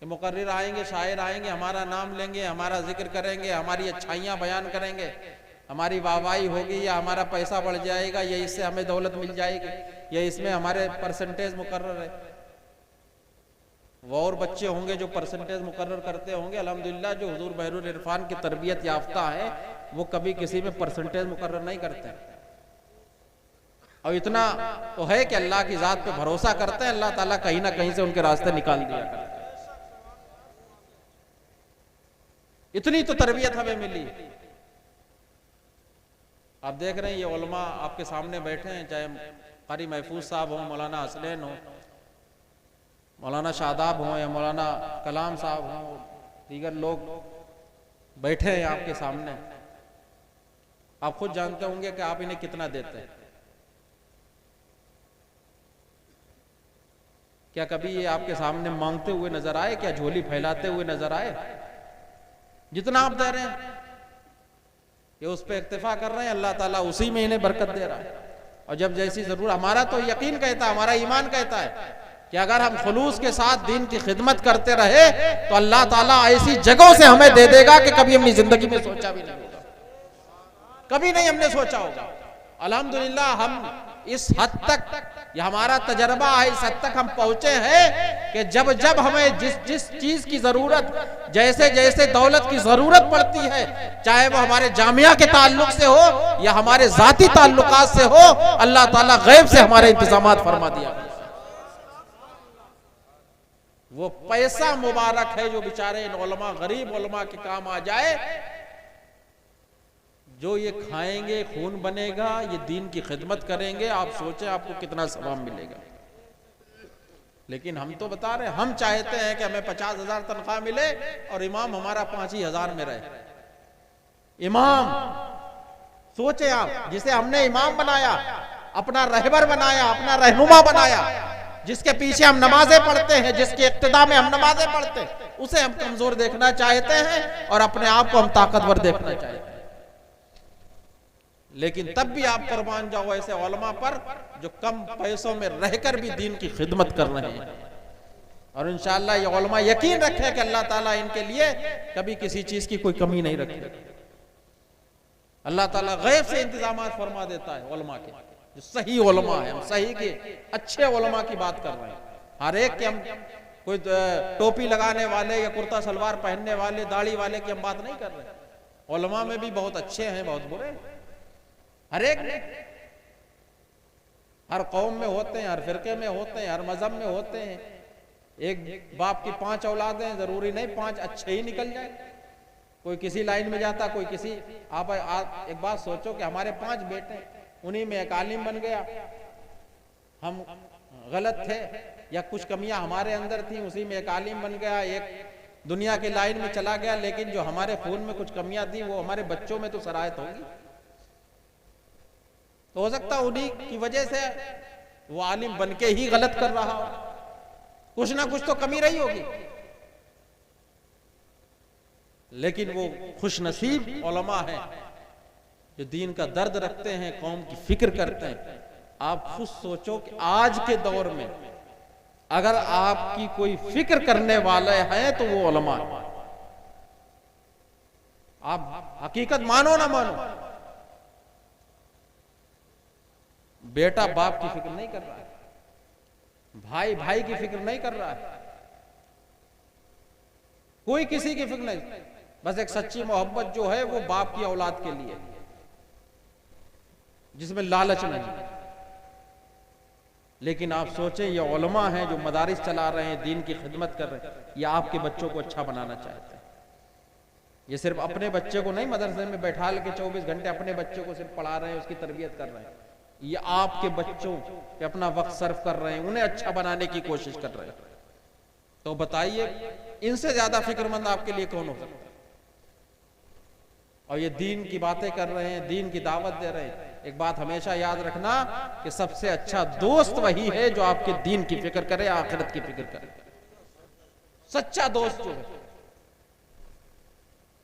कि मुकर्रिर आएंगे, शायर आएंगे, हमारा नाम लेंगे, हमारा जिक्र करेंगे, हमारी अच्छाइयां बयान करेंगे, हमारी वाहवाही होगी, या हमारा पैसा बढ़ जाएगा, या इससे हमें दौलत मिल जाएगी, या इसमें हमारे परसेंटेज मुकर्रर है। वो और बच्चे होंगे जो परसेंटेज मुकर्रर करते होंगे। अल्हम्दुलिल्लाह जो हुजूर बहरुल इरफान की तरबियत याफ्ता है वो कभी किसी में परसेंटेज मुकर्रर नहीं करते, और इतना तो है कि अल्लाह की जात पे भरोसा करते हैं, अल्लाह ताला कहीं ना कहीं से उनके रास्ते निकाल दिया करते हैं। इतनी तो तरबियत हमें मिली। आप देख रहे हैं ये उलमा आपके सामने बैठे हैं, चाहे कारी महफूज साहब हो, मौलाना हसनैन हो, मौलाना शादाब हो, या मौलाना कलाम साहब हो, दीगर लोग बैठे हैं आपके सामने। आप खुद जानते होंगे कि आप इन्हें कितना देते हैं। क्या कभी ये आपके सामने मांगते हुए नजर आए? क्या झोली फैलाते हुए नजर आए? जितना आप दे रहे हैं ये उस पर इक्तिफा कर रहे हैं, अल्लाह ताला उसी में इन्हें बरकत दे रहा है। और जब जैसी जरूरत, हमारा तो यकीन कहता है, हमारा ईमान कहता है कि अगर हम खुलूस के साथ दीन की खिदमत करते रहे तो अल्लाह ताला ऐसी जगहों से हमें दे देगा कि कभी हमने जिंदगी में सोचा भी नहीं होगा, कभी नहीं हमने सोचा होगा। अल्हम्दुलिल्लाह हम इस हद तक, ये हमारा तजर्बा है, इस हद तक हम पहुंचे हैं कि जब जब हमें जिस जिस चीज की जरूरत, जैसे जैसे दौलत की जरूरत पड़ती है, चाहे वो हमारे जामिया के ताल्लुक से हो या हमारे जाती ताल्लुकात से हो, अल्लाह ताला गैब से हमारे इंतजामात फरमा दिया। वो पैसा मुबारक है जो बेचारे इन उलमा, गरीब उलमा के काम आ जाए, जो ये खाएंगे, खून बनेगा, ये दीन की खिदमत करेंगे। आप सोचें आपको कितना सवाब मिलेगा। लेकिन हम तो बता रहे हैं, हम चाहते हैं कि हमें 50,000 तनख्वाह मिले और इमाम हमारा 5 ही हजार में रहे। इमाम सोचे आप, जिसे हमने इमाम बनाया, अपना रहबर बनाया, अपना रहनुमा बनाया, जिसके पीछे हम नमाजें पढ़ते हैं, जिसके इक्तिदा में हम नमाजें पढ़ते हैं, उसे हम कमजोर देखना चाहते हैं और अपने आप को हम ताकतवर देखना चाहते हैं। लेकिन तब भी आप कुर्बान जाओ ऐसे उलमा पर जो कम पैसों में रहकर भी दीन की खिदमत कर रहे हैं। और इंशाअल्लाह ये उलमा यकीन रखे कि अल्लाह ताला इनके लिए कभी किसी चीज की कोई कमी नहीं रखे। अल्लाह ताला गैब से इंतजामात फरमा देता है उलमा के, जो सही उलमा है। हम सही के अच्छे उलमा की बात कर रहे हैं। हर एक के हम कोई टोपी लगाने वाले या कुर्ता सलवार पहनने वाले, दाढ़ी वाले की हम बात नहीं कर रहे। उलमा में भी बहुत अच्छे हैं, बहुत बुरे, हर एक में, हर कौम में होते हैं, हर फिरके में होते हैं, हर मजहब में होते हैं। एक बाप की 5 औलादें, जरूरी नहीं 5 अच्छे ही निकल जाए। कोई किसी लाइन में जाता, कोई किसी। आप एक बात सोचो कि हमारे 5 बेटे, उन्हीं में एक आलिम बन गया, हम गलत थे या कुछ कमियां हमारे अंदर थी, उसी में एक आलिम बन गया, एक दुनिया की लाइन में चला गया, लेकिन जो हमारे खून में कुछ कमियां थी वो हमारे बच्चों में तो सराहत होगी। तो हो सकता उन्हीं की वजह से वो आलिम बन के ही गलत कर रहा हो, कुछ ना कुछ तो कमी रही होगी। लेकिन वो खुशनसीब उलमा है जो दीन का दर्द रखते हैं, कौम की फिक्र करते हैं। आप खुद सोचो कि आज के दौर में अगर आपकी कोई फिक्र करने वाले हैं तो वो उलमा है। आप हकीकत मानो ना मानो, बेटा बाप की फिक्र नहीं कर रहा है, भाई भाई की फिक्र नहीं कर रहा है, कोई किसी की फिक्र नहीं। बस एक सच्ची मोहब्बत जो है वो बाप की औलाद के लिए, जिसमें लालच नहीं। लेकिन आप सोचें, ये उलमा हैं जो मदारिस चला रहे हैं, दीन की खिदमत कर रहे हैं, ये आपके बच्चों को अच्छा बनाना चाहते हैं। ये सिर्फ अपने बच्चे को नहीं मदरसे में बैठा के 24 घंटे अपने बच्चों को सिर्फ पढ़ा रहे हैं, उसकी तरबियत कर रहे हैं। ये आपके बच्चों पे अपना वक्त सर्व कर रहे हैं, उन्हें अच्छा बनाने की कोशिश कर रहे हैं। तो बताइए, इनसे ज्यादा फिक्रमंद आपके लिए कौन हो सकता है? और ये दीन की बातें कर रहे हैं, दीन की दावत दे रहे हैं। एक बात हमेशा याद रखना कि सबसे अच्छा दोस्त वही है जो आपके दीन की फिक्र करे, आखिरत की फिक्र करे। सच्चा दोस्त जो है,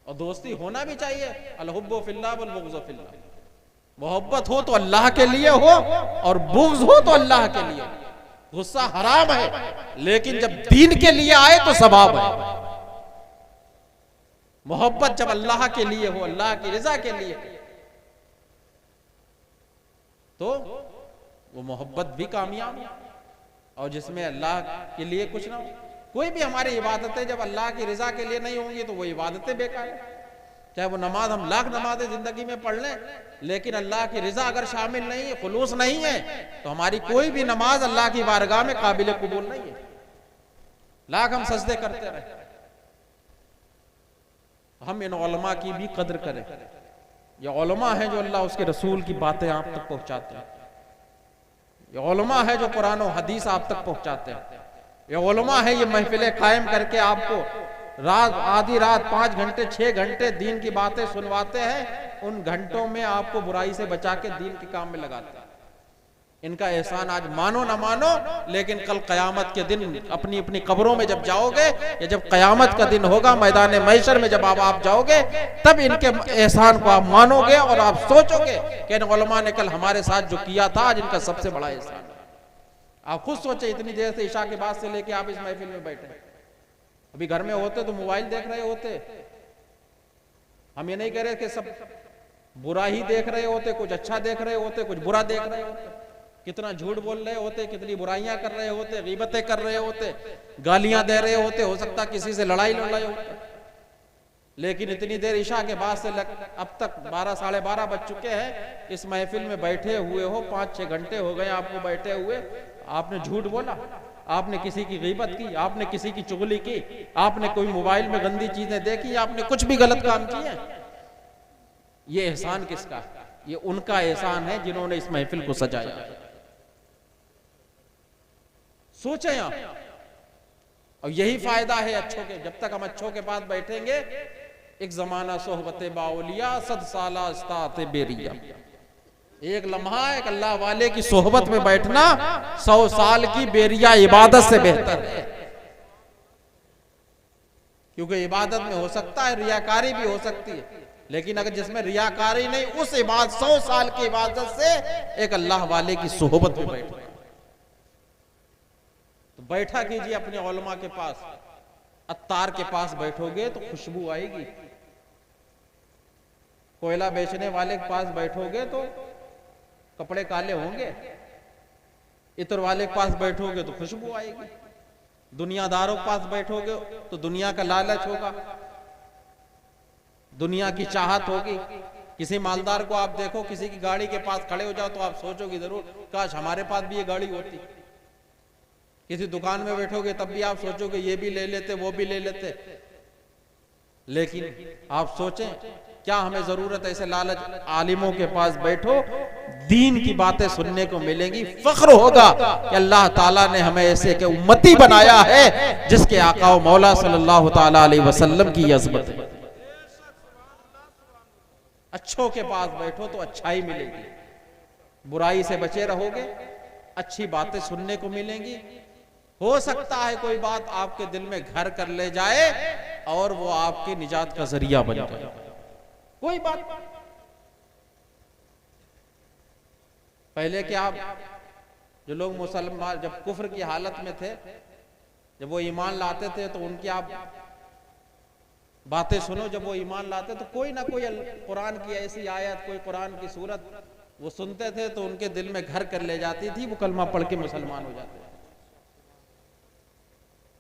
और दोस्ती होना भी चाहिए, अल-हुब्बु फिल्लाह वल बुग़्ज़ु फिल्लाह। मोहब्बत हो तो अल्लाह के लिए हो और बुग़्ज़ हो तो अल्लाह के लिए। गुस्सा हराम है, लेकिन जब दीन के लिए आए तो सवाब है। मोहब्बत जब अल्लाह के लिए हो, अल्लाह की रजा के लिए, तो वो मोहब्बत भी कामयाब है। और जिसमें अल्लाह के लिए कुछ ना हो, कोई भी हमारी इबादतें जब अल्लाह की रजा के लिए नहीं होंगी तो वो इबादतें बेकार है। चाहे वो नमाज हम लाख नमाजें जिंदगी में पढ़ लें, लेकिन अल्लाह की रजा अगर शामिल नहीं है, खुलूस नहीं है, तो हमारी कोई भी नमाज अल्लाह की बारगाह में काबिल कबूल नहीं है। लाख हम सजदे करते रहे। हम इन उलमा की भी कदर करें। ये उलमा है जो अल्लाह उसके रसूल की बातें आप तक पहुंचाते हैं। ये उलमा है जो कुरान और हदीस आप तक पहुंचाते हैं। ये उलमा है ये महफिलें कायम करके आपको रात आधी रात 5 घंटे 6 घंटे दीन की बातें सुनवाते हैं। उन घंटों में आपको बुराई से बचा के दीन के काम में लगाते हैं। इनका एहसान आज मानो ना मानो, लेकिन कल कयामत के दिन अपनी अपनी कब्रों में जब जाओगे, या जब कयामत का दिन होगा मैदान महशर में जब आप जाओगे, तब इनके एहसान को आप मानोगे और आप सोचोगे कि इन उलमा ने कल हमारे साथ जो किया था आज इनका सबसे बड़ा एहसान है। आप खुद सोचे, इतनी देर से इशा के बाद से लेके आप इस महफिल में बैठे, अभी घर में होते तो मोबाइल देख रहे होते। हम ये नहीं कह रहे कि सब बुरा ही देख रहे होते, कुछ अच्छा देख रहे होते, कुछ बुरा देख रहे होते, कितना झूठ बोल रहे होते, कितनी बुराइयां कर रहे होते, गीबतें कर रहे होते, गालियां दे रहे होते, हो सकता किसी से लड़ाई होते। लेकिन इतनी देर इशा के बाद से अब तक 12 साढ़े 12 बज चुके हैं, इस महफिल में बैठे हुए हो, 5-6 घंटे हो गए आपको बैठे हुए। आपने झूठ बोला, आपने किसी की गीबत की, आपने किसी की चुगली की, आपने कोई मोबाइल में गंदी चीजें देखी, आपने कुछ भी गलत काम किए। ये एहसान किसका? ये उनका एहसान है जिन्होंने इस महफिल को सजाया। सोचें आप, और यही फायदा है अच्छों के। जब तक हम अच्छों के पास बैठेंगे, एक जमाना सोहबत बाउलिया सद साला इस्तात बेरिया, एक लम्हा एक अल्लाह वाले की सोहबत में बैठना 100 साल की बेरिया इबादत से बेहतर है। क्योंकि इबादत में हो सकता है रियाकारी भी हो सकती है, लेकिन अगर जिसमें रियाकारी नहीं, उस इबादत 100 साल की इबादत से एक अल्लाह वाले की सोहबत में बैठना। तो बैठा कीजिए अपने उलमा के पास, अत्तार के पास बैठोगे तो खुशबू आएगी। कोयला बेचने वाले के पास बैठोगे तो कपड़े काले होंगे। इत्र वाले के पास बैठोगे तो खुशबू आएगी, दुनियादारों के पास बैठोगे तो दुनिया का लालच होगा, दुनिया की चाहत होगी। किसी मालदार को आप देखो, किसी की गाड़ी के पास खड़े हो जाओ तो आप सोचोगे जरूर काश हमारे पास भी ये गाड़ी होती। किसी दुकान में बैठोगे तब भी आप सोचोगे ये भी ले लेते, वो भी ले लेते। लेकिन आप सोचें क्या हमें जरूरत है ऐसे लालच? आलिमों के पास बैठो, दीन की बातें सुनने को मिलेंगी, फख्र होगा कि अल्लाह ताला ने हमें ऐसे के उम्मती बनाया है जिसके आका मौला सल्लल्लाहु ताला अलैहि वसल्लम की अज़मत है। अच्छों के पास बैठो तो अच्छाई मिलेगी, बुराई से बचे रहोगे, अच्छी बातें सुनने को मिलेंगी। हो सकता है कोई बात आपके दिल में घर कर ले जाए और वो आपकी निजात का जरिया बन जाए। कोई बात पहले के आप जो लोग मुसलमान जब कुफ्र की हालत में थे, जब वो ईमान लाते थे तो उनकी आप बातें सुनो। जब वो ईमान लाते तो कोई ना कोई कुरान की ऐसी आयत, कोई कुरान की सूरत वो सुनते थे तो उनके दिल में घर कर ले जाती थी, वो कलमा पढ़ के मुसलमान हो जाते थे।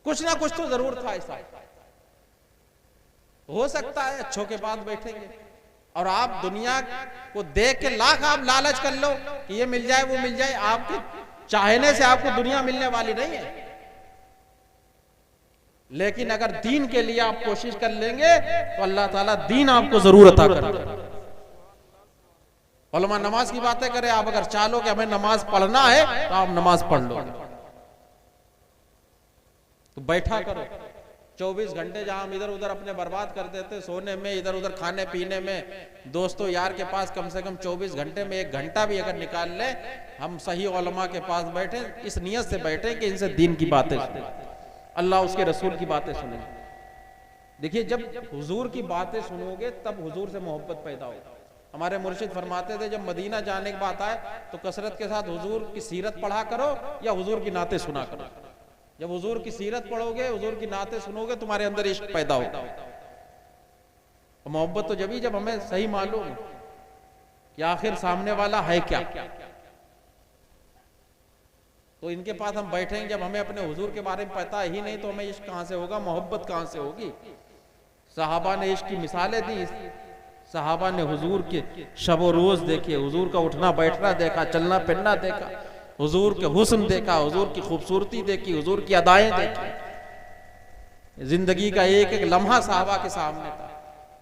कुछ ना कुछ तो जरूर था ऐसा। हो सकता है अच्छों के पास बैठेंगे और आप दुनिया को देख के लाख आप लालच कर लो कि ये मिल जाए वो मिल जाए, आपके चाहने से आपको दुनिया मिलने वाली नहीं है। लेकिन अगर दीन के लिए आप कोशिश कर लेंगे तो अल्लाह ताला दीन आपको जरूर अता करेगा। उलमा नमाज की बातें करें, आप अगर चाहो कि हमें नमाज पढ़ना है तो आप नमाज पढ़ लो, तो बैठा करो। 24 घंटे जहां हम इधर उधर अपने बर्बाद कर देते, सोने में, इधर उधर खाने पीने में, दोस्तों यार के पास कम से कम 24 घंटे में 1 घंटा भी अगर निकाल ले, हम सही उलमा के पास बैठे, इस नियत से बैठे कि इनसे दीन की बातें सुने, अल्लाह उसके रसूल की बातें सुनेंगे। देखिए जब हुजूर की बातें सुनोगे तब हुजूर से मोहब्बत पैदा होगी। हमारे मुर्शिद फरमाते थे जब मदीना जाने की बात आए तो कसरत के साथ हुजूर की सीरत पढ़ा करो या हुजूर की नाते सुना करो। जब हुजूर की सीरत पढ़ोगे, हुजूर की नाते सुनोगे, तुम्हारे अंदर इश्क पैदा होगा। मोहब्बत तो जब हमें सही मालूम कि आखिर सामने वाला है क्या, तो इनके पास हम बैठेंगे जब हमें अपने हुजूर के बारे में पता ही नहीं तो हमें इश्क कहां से होगा, मोहब्बत कहां से होगी। सहाबा ने इश्क की मिसालें दी, सहाबा ने हुजूर के शब रोज देखे, हुजूर का उठना बैठना देखा, चलना फिरना देखा, हुजूर के हुस्न देखा, हुजूर की खूबसूरती देखी, हुजूर की अदाएं देखी। जिंदगी का एक एक लम्हा सहाबा के सामने था,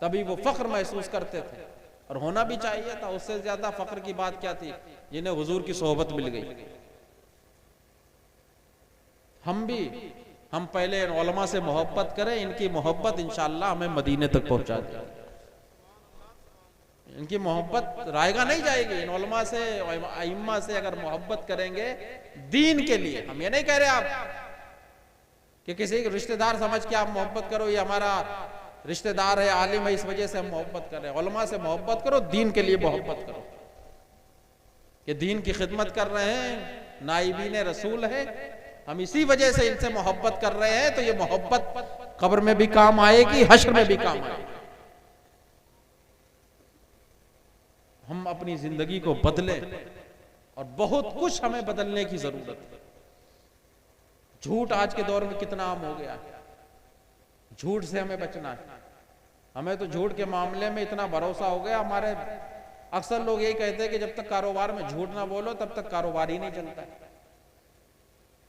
तभी वो फख्र महसूस करते थे और होना भी चाहिए था। उससे ज्यादा फख्र की बात क्या थी जिन्हें हुजूर की सोहबत मिल गई। हम पहले इन उलमा से मोहब्बत करें, इनकी मोहब्बत इंशाअल्लाह हमें मदीने तक पहुंचा देगी। इनकी मोहब्बत रायगा नहीं जाएगी। इन उलमा से, अइम्मा से अगर मोहब्बत करेंगे दीन के लिए, हम ये नहीं कह रहे आप कि किसी रिश्तेदार समझ के आप मोहब्बत करो, ये हमारा रिश्तेदार है, आलिम है, इस वजह से हम मोहब्बत कर रहे हैं। उलमा से मोहब्बत करो, दीन के लिए मोहब्बत करो कि दीन की खिदमत कर रहे हैं, नाइबीन रसूल है, हम इसी वजह से इनसे मोहब्बत कर रहे हैं। तो ये मोहब्बत कब्र में भी काम आएगी, हश्र में भी काम आएगी। हम अपनी जिंदगी को बदलें और बहुत कुछ हमें बदलने की जरूरत है। झूठ आज के दौर में कितना आम हो गया है, झूठ से हमें बचना है। हमें तो झूठ के मामले में इतना भरोसा हो गया, हमारे अक्सर लोग यही कहते हैं कि जब तक कारोबार में झूठ ना बोलो तब तक कारोबार ही नहीं चलता।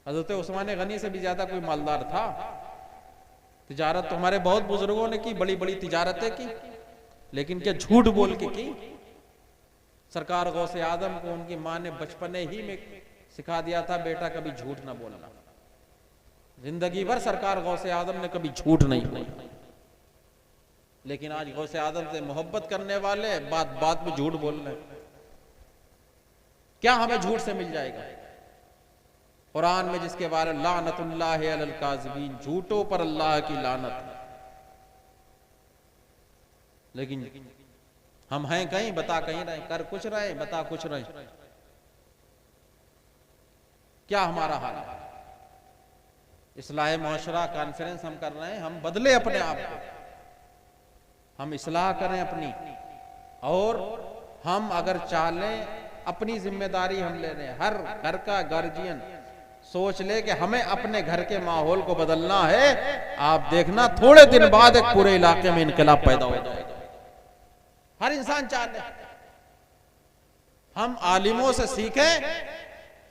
हजरत उस्मान गनी से भी ज्यादा कोई मालदार था। तिजारत तो हमारे बहुत बुजुर्गों ने की, बड़ी बड़ी तिजारतें की, लेकिन क्या झूठ बोल के की? सरकार गौसे आदम को उनकी माँ ने बचपने ही में सिखा दिया था, बेटा कभी झूठ ना बोलना। जिंदगी भर सरकार गौसे आदम ने कभी झूठ नहीं बोला। लेकिन आज गौसे आदम से मोहब्बत करने वाले बात बात में झूठ बोल रहे। क्या हमें झूठ से मिल जाएगा? कुरान में जिसके बारे में लानतुल्लाहि अलल काज़िबीन, झूठों पर अल्लाह की लानत। लेकिन हम हैं कहीं, बता कहीं रहे, कर कुछ रहे, बता कुछ रहे। क्या हमारा हाल है? इस्लाह मुआशरा कॉन्फ्रेंस हम कर रहे हैं, हम बदले अपने आप को, हम इस्लाह करें अपनी। और हम अगर चाहें अपनी जिम्मेदारी हम ले रहे हैं। हर घर का गार्जियन सोच ले कि हमें अपने घर के माहौल को बदलना है। आप देखना थोड़े दिन बाद एक पूरे इलाके में इनकलाब पैदा हो जाएगा। हर इंसान चाहते हैं हम आलिमों से सीखें,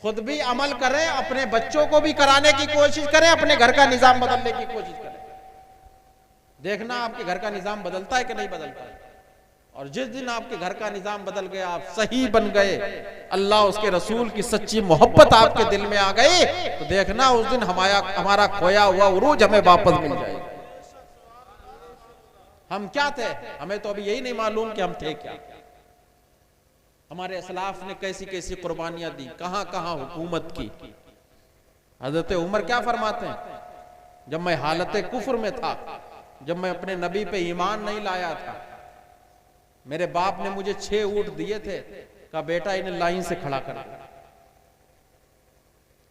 खुद भी अमल करें, अपने बच्चों को भी कराने की कोशिश करें, अपने घर का निजाम बदलने की कोशिश करें। देखना आपके घर का निजाम बदलता है कि नहीं बदलता है। और जिस दिन आपके घर का निजाम बदल गया, आप सही बन गए, अल्लाह उसके रसूल की सच्ची मोहब्बत आपके दिल में आ गई, तो देखना उस दिन हमारा खोया हुआ उरूज हमें वापस मिल जाएगा। हम क्या थे, हमें तो अभी यही नहीं मालूम कि हम थे क्या। हमारे असलाफ ने कैसी कैसी कुर्बानियां दी, कहां कहां हुकूमत की। हजरत उमर क्या फरमाते हैं, जब मैं हालत कुफ्र में था, जब मैं अपने नबी पे ईमान नहीं लाया था, मेरे बाप ने मुझे 6 ऊंट दिए थे, कहा बेटा इन्हें लाइन से खड़ा कर दो,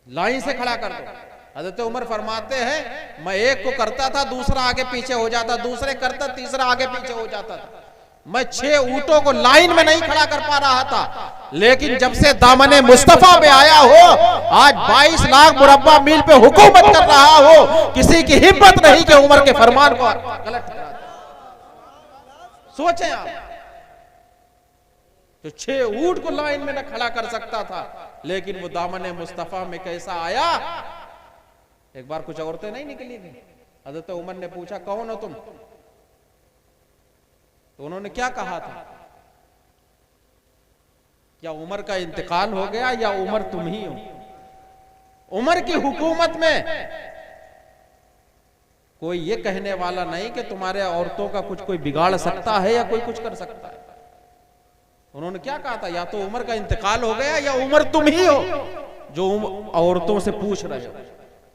लाइन से खड़ा कर दो। हजरत उमर फरमाते हैं मैं एक को करता था, दूसरा आगे पीछे हो जाता, दूसरे करता, तीसरा आगे पीछे हो जाता था। मैं 6 ऊंटों को लाइन में नहीं खड़ा कर पा रहा था, लेकिन जब से दामने मुस्तफा में आया हो, आज 22 लाख मुरब्बा मील पे हुकूमत कर रहा हो, किसी की हिम्मत नहीं कि उमर के फरमान को गलत ठहरा दे। सोचें आप, जो 6 ऊंट को लाइन में न खड़ा कर सकता था, लेकिन वो दामने मुस्तफा में कैसा आया। एक बार कुछ औरतें नहीं निकली थी, हजरत उमर ने पूछा कौन हो तुम, तो उन्होंने क्या कहा था, क्या उमर का इंतकाल हो गया या उमर तुम ही हो। उमर की हुकूमत में कोई ये कहने वाला नहीं कि तुम्हारे औरतों का कुछ कोई बिगाड़ सकता है या कोई कुछ कर सकता है। उन्होंने क्या कहा था, या तो उमर का इंतकाल हो गया या उमर तुम ही हो जो औरतों से पूछ रहे हो।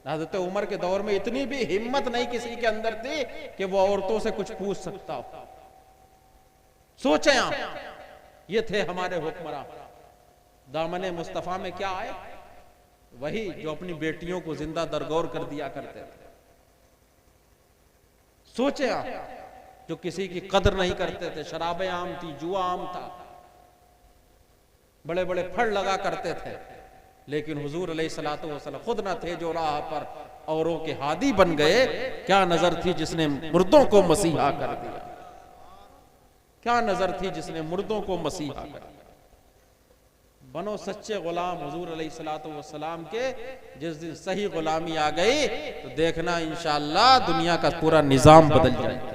हज़रत उमर के दौर में इतनी भी हिम्मत नहीं किसी के अंदर थी कि वो औरतों से कुछ पूछ सकता हो। सोचें आप, ये थे हमारे हुक्मरान। दामने मुस्तफा में क्या आए, वही जो अपनी बेटियों को जिंदा दरगोर कर दिया करते थे। सोचें आप, जो किसी की कदर नहीं करते थे, शराबें आम थी, जुआ आम था, बड़े बड़े फड़ लगा करते थे, लेकिन हुजूर अलैहिस्सलातु वस्सलाम खुद न थे जो राह पर औरों के हादी बन गए। क्या नजर थी जिसने मुर्दों को मसीहा कर दिया, क्या नजर थी जिसने मुर्दों को मसीहा कर दिया। बनो सच्चे गुलाम हुजूर अलैहिस्सलातु वस्सलाम के। जिस दिन सही गुलामी आ गई तो देखना इंशाअल्लाह दुनिया का पूरा निजाम बदल जाएगा।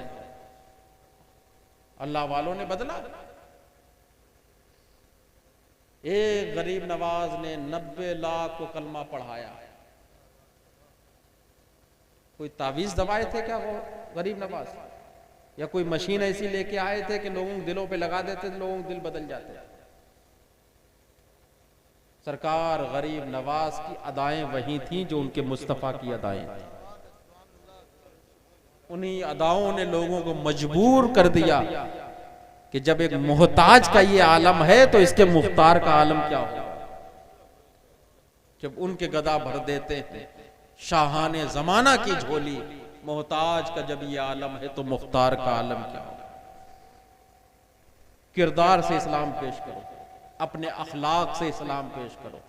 अल्लाह वालों ने बदला। एक गरीब नवाज ने 90 लाख को कलमा पढ़ाया। कोई तावीज दवाए थे क्या वो गरीब नवाज, या कोई मशीन ऐसी लेके आए थे कि लोगों के दिलों पे लगा देते थे, लोगों के दिल बदल जाते। सरकार गरीब नवाज की अदाएं वही थी जो उनके मुस्तफा की अदाएं थी। उन्हीं अदाओं ने लोगों को मजबूर कर दिया कि जब एक मोहताज का ये आलम है तो इसके मुख्तार का आलम क्या होगा। जब उनके गदा भर देते हैं शाहाने जमाना की झोली, मोहताज का जब ये आलम है तो मुख्तार का आलम क्या होगा। किरदार से इस्लाम पेश करो, अपने अखलाक से इस्लाम पेश करो।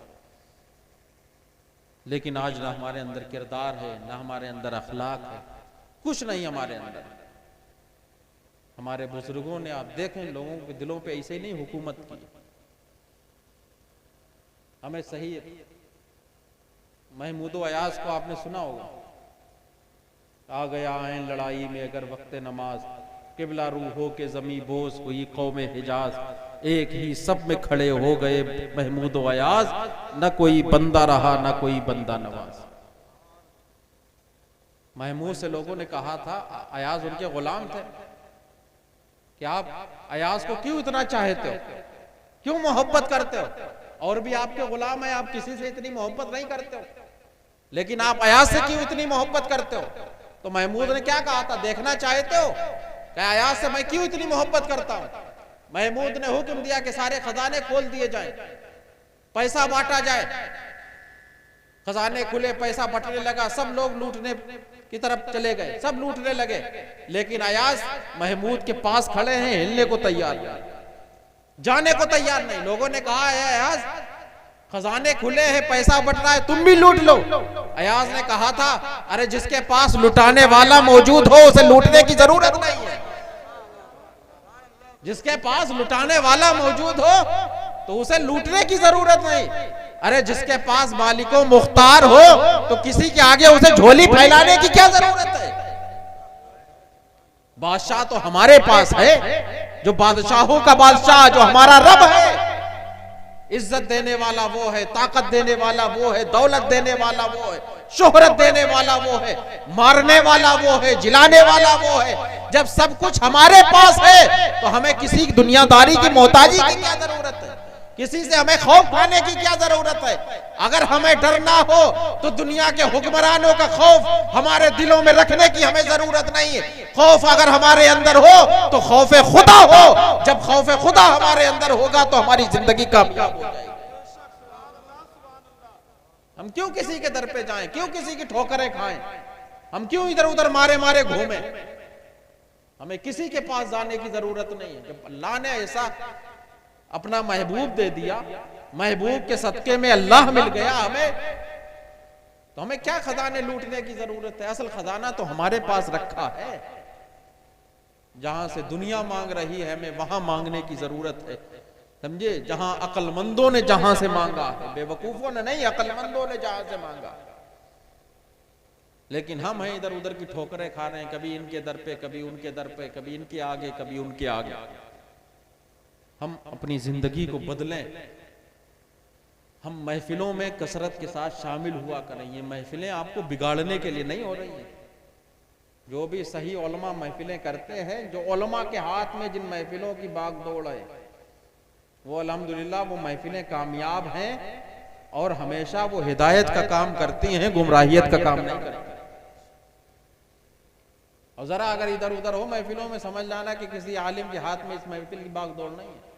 लेकिन आज ना हमारे अंदर किरदार है, ना हमारे अंदर अखलाक है, कुछ नहीं हमारे अंदर। हमारे बुजुर्गों ने, आप देखें, लोगों के दिलों पे ऐसे ही नहीं हुकूमत की। हमें सही महमूद अयाज को आपने सुना होगा, आ गया आयन लड़ाई में अगर वक्त नमाज, किबला रूहों के जमी बोस हुई कौमे हिजाज, एक ही सब में खड़े हो गए महमूद अयाज, न कोई बंदा रहा न कोई बंदा नवाज। महमूद से लोगों ने कहा था, अयाज उनके गुलाम थे, कि आप अयाज को क्यों इतना चाहते हो, क्यों मोहब्बत करते हो, और भी आपके गुलाम है, आप किसी से इतनी मोहब्बत नहीं करते हो, लेकिन आप अयाज से क्यों इतनी मोहब्बत करते हो। तो महमूद ने क्या कहा था, देखना चाहते हो कि अयाज से मैं क्यों इतनी मोहब्बत करता हूं। महमूद ने हुक्म दिया कि सारे खजाने खोल दिए जाएं, पैसा बांटा जाए। खजाने खुले, पैसा बंटने लगा, सब लोग लूटने की तरफ चले गए, सब लूटने लगे। लेकिन अयाज महमूद के पास खड़े हैं, हिलने को तैयार नहीं। जाने को तैयार नहीं। लोगों ने कहा है अयाज खजाने खुले हैं, पैसा बट रहा है, तुम भी लूट लो। अयाज ने कहा था अरे जिसके पास लुटाने वाला मौजूद हो उसे लूटने की जरूरत नहीं है। जिसके पास लुटाने वाला मौजूद हो तो उसे लूटने की जरूरत नहीं। अरे जिसके पास मालिको मुख्तार हो तो किसी के आगे उसे झोली फैलाने की क्या जरूरत है। बादशाह तो हमारे पास है, जो बादशाहों का बादशाह, जो हमारा रब है। इज्जत देने वाला वो है, ताकत देने वाला वो है, दौलत देने वाला वो है, शोहरत देने वाला वो है, मारने वाला वो है, जिलाने वाला वो है। जब सब कुछ हमारे पास है तो हमें किसी दुनियादारी की मोहताजी की क्या जरूरत है, किसी से हमें खौफ खाने की क्या जरूरत है। अगर हमें डर ना हो तो दुनिया के हुक्मरानों का खौफ हमारे दिलों में रखने की हमें जरूरत नहीं है। खौफ अगर हमारे अंदर हो तो खौफे खुदा हो। जब खौफे खुदा हमारे अंदर होगा तो हमारी जिंदगी कामयाब हो जाएगी। हम क्यों किसी के दर पे जाएं, क्यों किसी की ठोकरें खाएं, हम क्यों इधर उधर मारे मारे घूमें। हमें किसी के पास जाने की जरूरत नहीं है। जब अल्लाह ने ऐसा अपना महबूब दे दिया, महबूब के सदके में अल्लाह मिल गया हमें, तो हमें क्या खजाने लूटने की जरूरत है। असल खजाना तो हमारे पास रखा है। जहां से दुनिया मांग रही है हमें वहां मांगने की जरूरत है, समझे। जहां अक्लमंदों ने जहां से मांगा है, बेवकूफों ने नहीं, अक्लमंदों ने जहां से मांगा। लेकिन हम हैं इधर उधर की ठोकरें खा रहे हैं, कभी इनके दर पे, कभी उनके दर पे, कभी इनके आगे, कभी उनके आगे। हम अपनी जिंदगी को बदलें। हम महफिलों में कसरत के साथ शामिल हुआ करें। ये महफिलें आपको बिगाड़ने के लिए नहीं हो रही हैं। जो भी सही उलमा महफिलें करते हैं, जो उलमा के हाथ में जिन महफिलों की बागडोर है, वो अल्हम्दुलिल्लाह वो महफिलें कामयाब हैं और हमेशा वो हिदायत का काम करती हैं, गुमराहियत का काम नहीं करती। और जरा अगर इधर उधर हो महफिलों में, समझ लाना कि किसी आलिम के हाथ में इस महफिल की बागडोर नहीं है।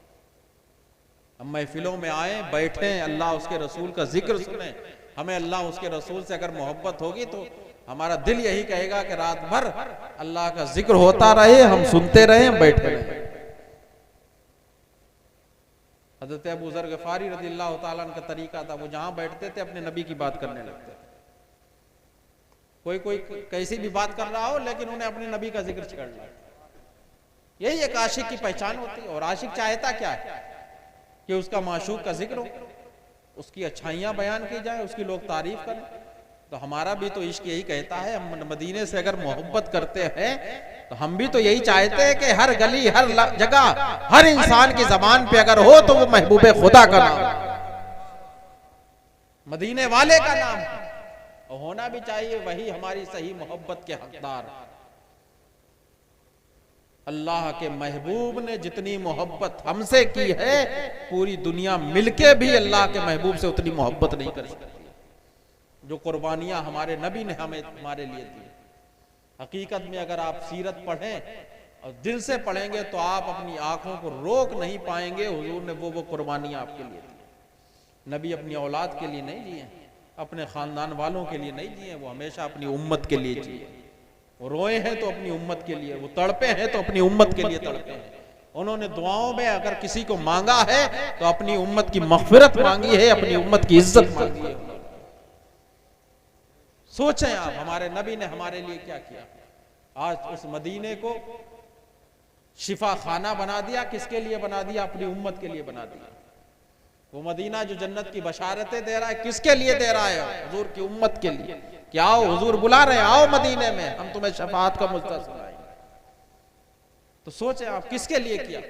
हम महफिलों में आए, बैठे, अल्लाह उसके रसूल का जिक्र सुने। हमें अल्लाह उसके रसूल से अगर मोहब्बत होगी तो हमारा दिल यही कहेगा कि रात भर अल्लाह का जिक्र होता रहे, हम सुनते रहे, बैठे रहे। हज़रत अबू ज़र ग़िफ़ारी रज़ियल्लाहु ताला अन्हु का तरीका था, वो जहां बैठते थे अपने नबी की बात करने लगते थे। कोई कैसी भी बात कर रहा हो लेकिन उन्हें अपने नबी का जिक्र छेड़ लिया। यही एक आशिक की पहचान होती है। और आशिक चाहता क्या है कि उसका माशूक का जिक्र हो, उसकी अच्छाइयां बयान की जाए, उसकी लोग तारीफ करें। तो हमारा भी तो इश्क यही कहता है। हम मदीने से अगर मोहब्बत करते हैं तो हम भी तो यही चाहते हैं कि हर गली, हर जगह, हर इंसान की जबान पे अगर हो तो वो महबूबे खुदा का नाम, मदीने वाले का नाम होना भी चाहिए। वही हमारी सही मोहब्बत के हकदार। अल्लाह के महबूब ने जितनी मोहब्बत हमसे की है, पूरी दुनिया मिलके भी अल्लाह के महबूब से उतनी मोहब्बत नहीं कर सकती। जो कुर्बानियां हमारे नबी ने हमारे लिए दी, हकीकत में अगर आप सीरत पढ़ें और दिल से पढ़ेंगे तो आप अपनी आंखों को रोक नहीं पाएंगे। हुजूर ने वो कुर्बानियां आपके लिए दी। नबी अपनी औलाद के लिए नहीं जिए, अपने खानदान वालों के लिए नहीं जिए, वो हमेशा अपनी उम्मत के लिए जिए। वो रोए हैं तो अपनी उम्मत के लिए, वो तड़पे हैं तो अपनी उम्मत के लिए तड़पे हैं। उन्होंने दुआओं में अगर किसी को मांगा है तो अपनी उम्मत की मग़फ़िरत मांगी है, अपनी उम्मत की इज्जत मांगी है। सोचें आप, हमारे नबी ने हमारे लिए क्या किया। आज उस मदीने को शिफा खाना बना दिया। किसके लिए बना दिया? अपनी उम्मत के लिए बना दिया। वो मदीना जो जन्नत की बशारतें दे रहा है, किसके लिए दे रहा है? हुजूर की उम्मत के लिए। कि आओ, हुजूर बुला रहे हैं, आओ मदीने में, हम तुम्हें शफाअत का मुज्जा सुनाएंगे। तो सोचे आप किसके लिए किया।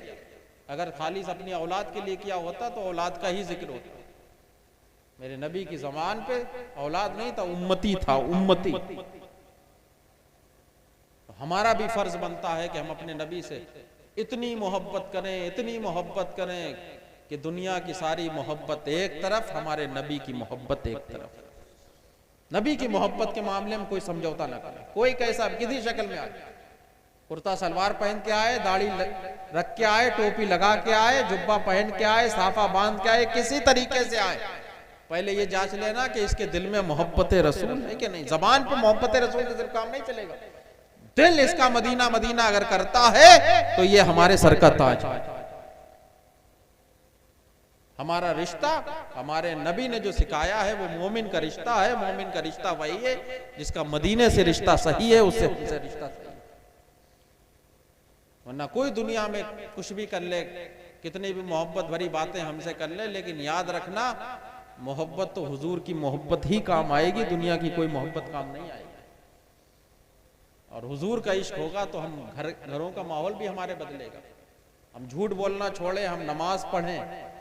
अगर खालिस अपनी औलाद के लिए किया होता तो औलाद का ही जिक्र होता। मेरे नबी की ज़बान पे औलाद नहीं था, उम्मती था, उम्मती। तो हमारा भी फर्ज बनता है कि हम अपने नबी से इतनी मोहब्बत करें, इतनी मोहब्बत करें कि दुनिया की सारी मोहब्बत एक तरफ, हमारे नबी की मोहब्बत एक तरफ। नबी की मोहब्बत के मामले में कोई समझौता ना करे। कोई कैसा किसी शक्ल में आए, कुर्ता सलवार पहन के आए, दाढ़ी रख के आए, टोपी लगा के आए, जुब्बा पहन के आए, साफा बांध के आए, किसी तरीके से आए, पहले ये जांच लेना कि इसके दिल में मोहब्बत रसूल है कि नहीं। जबान पे मोहब्बत रसूल से सिर्फ काम नहीं चलेगा, दिल इसका मदीना मदीना अगर करता है तो ये हमारे सर का ताज है। हमारा रिश्ता हमारे नबी ने जो सिखाया है वो मोमिन का रिश्ता है। मोमिन का रिश्ता वही है जिसका मदीने से रिश्ता सही है, उससे हमसे रिश्ता सही है। वरना कोई दुनिया में कुछ भी कर ले, कितनी भी मोहब्बत भरी बातें हमसे कर ले, लेकिन याद रखना मोहब्बत तो हुजूर की मोहब्बत ही काम आएगी, दुनिया की कोई मोहब्बत काम नहीं आएगी। और हुजूर का इश्क होगा तो हम घरों का माहौल भी हमारे बदलेगा। हम झूठ बोलना छोड़े, हम नमाज पढ़ें,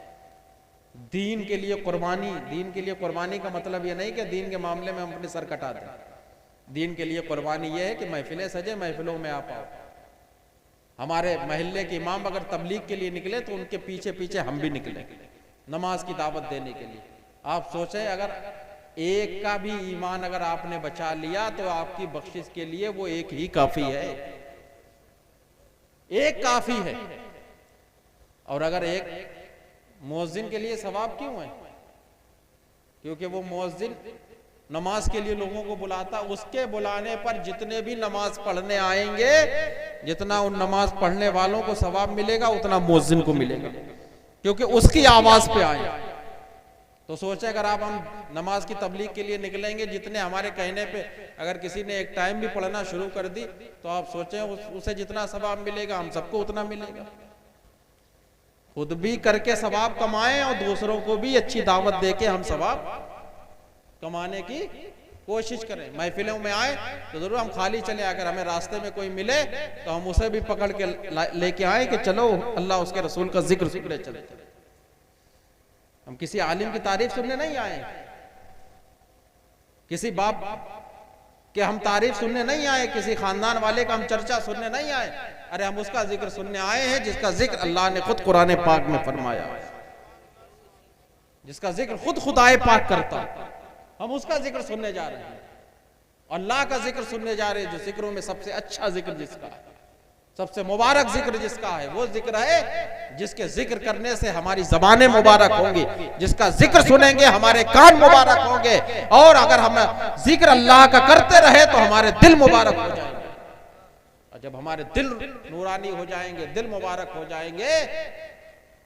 दीन के लिए कुर्बानी। दीन के लिए कुर्बानी का मतलब ये नहीं कि दीन के मामले में हम अपने सर कटा दें। दीन के लिए कुर्बानी ये है कि महफिलें सजे, महफिलों में आप आओ। हमारे महल्ले के इमाम अगर तबलीग के लिए निकले तो उनके पीछे पीछे हम भी निकले नमाज की दावत देने के लिए। आप सोचें, अगर एक का भी ईमान अगर आपने बचा लिया तो आपकी बख्शिश के लिए वो एक ही काफी है, एक काफी है। और अगर एक मुअज्जिन के लिए सवाब क्यों है? क्योंकि वो मुअज्जिन नमाज के लिए लोगों को बुलाता, उसके बुलाने पर जितने भी नमाज पढ़ने आएंगे, जितना उन नमाज पढ़ने वालों को सवाब मिलेगा उतना मुअज्जिन को मिलेगा, क्योंकि उसकी आवाज पे आए। तो सोचे, अगर आप हम नमाज की तबलीग के लिए निकलेंगे, जितने हमारे कहने पे अगर किसी ने एक टाइम भी पढ़ना शुरू कर दी तो आप सोचें उसे जितना सवाब मिलेगा हम सबको उतना मिलेगा। खुद भी करके सवाब कमाएं और दूसरों को भी अच्छी दावत देके हम सवाब कमाने की कोशिश करें। महफिलों में आए तो जरूर हम खाली चले, अगर हमें रास्ते में कोई मिले तो हम उसे भी पकड़ के लेके आए कि चलो अल्लाह उसके रसूल का जिक्र सुनने चले। हम किसी आलिम की तारीफ सुनने नहीं आए, किसी बाप के हम तारीफ सुनने नहीं आए, किसी खानदान वाले का हम चर्चा सुनने नहीं आए। अरे हम उसका जिक्र सुनने आए हैं जिसका जिक्र अल्लाह ने खुद कुरान पाक में फरमाया, जिसका जिक्र खुद खुदाए पाक करता, हम उसका जिक्र सुनने जा रहे हैं। अल्लाह का जिक्र सुनने जा रहे हैं, जो जिक्रों में सबसे अच्छा जिक्र जिसका है, सबसे मुबारक जिक्र जिसका है, वो जिक्र है जिसके जिक्र करने से हमारी जबानें मुबारक होंगी, जिसका जिक्र सुनेंगे हमारे कान मुबारक होंगे, और अगर हम जिक्र अल्लाह का करते रहे तो हमारे दिल मुबारक हो जाएंगे। और जब हमारे दिल नूरानी हो जाएंगे, दिल मुबारक हो जाएंगे,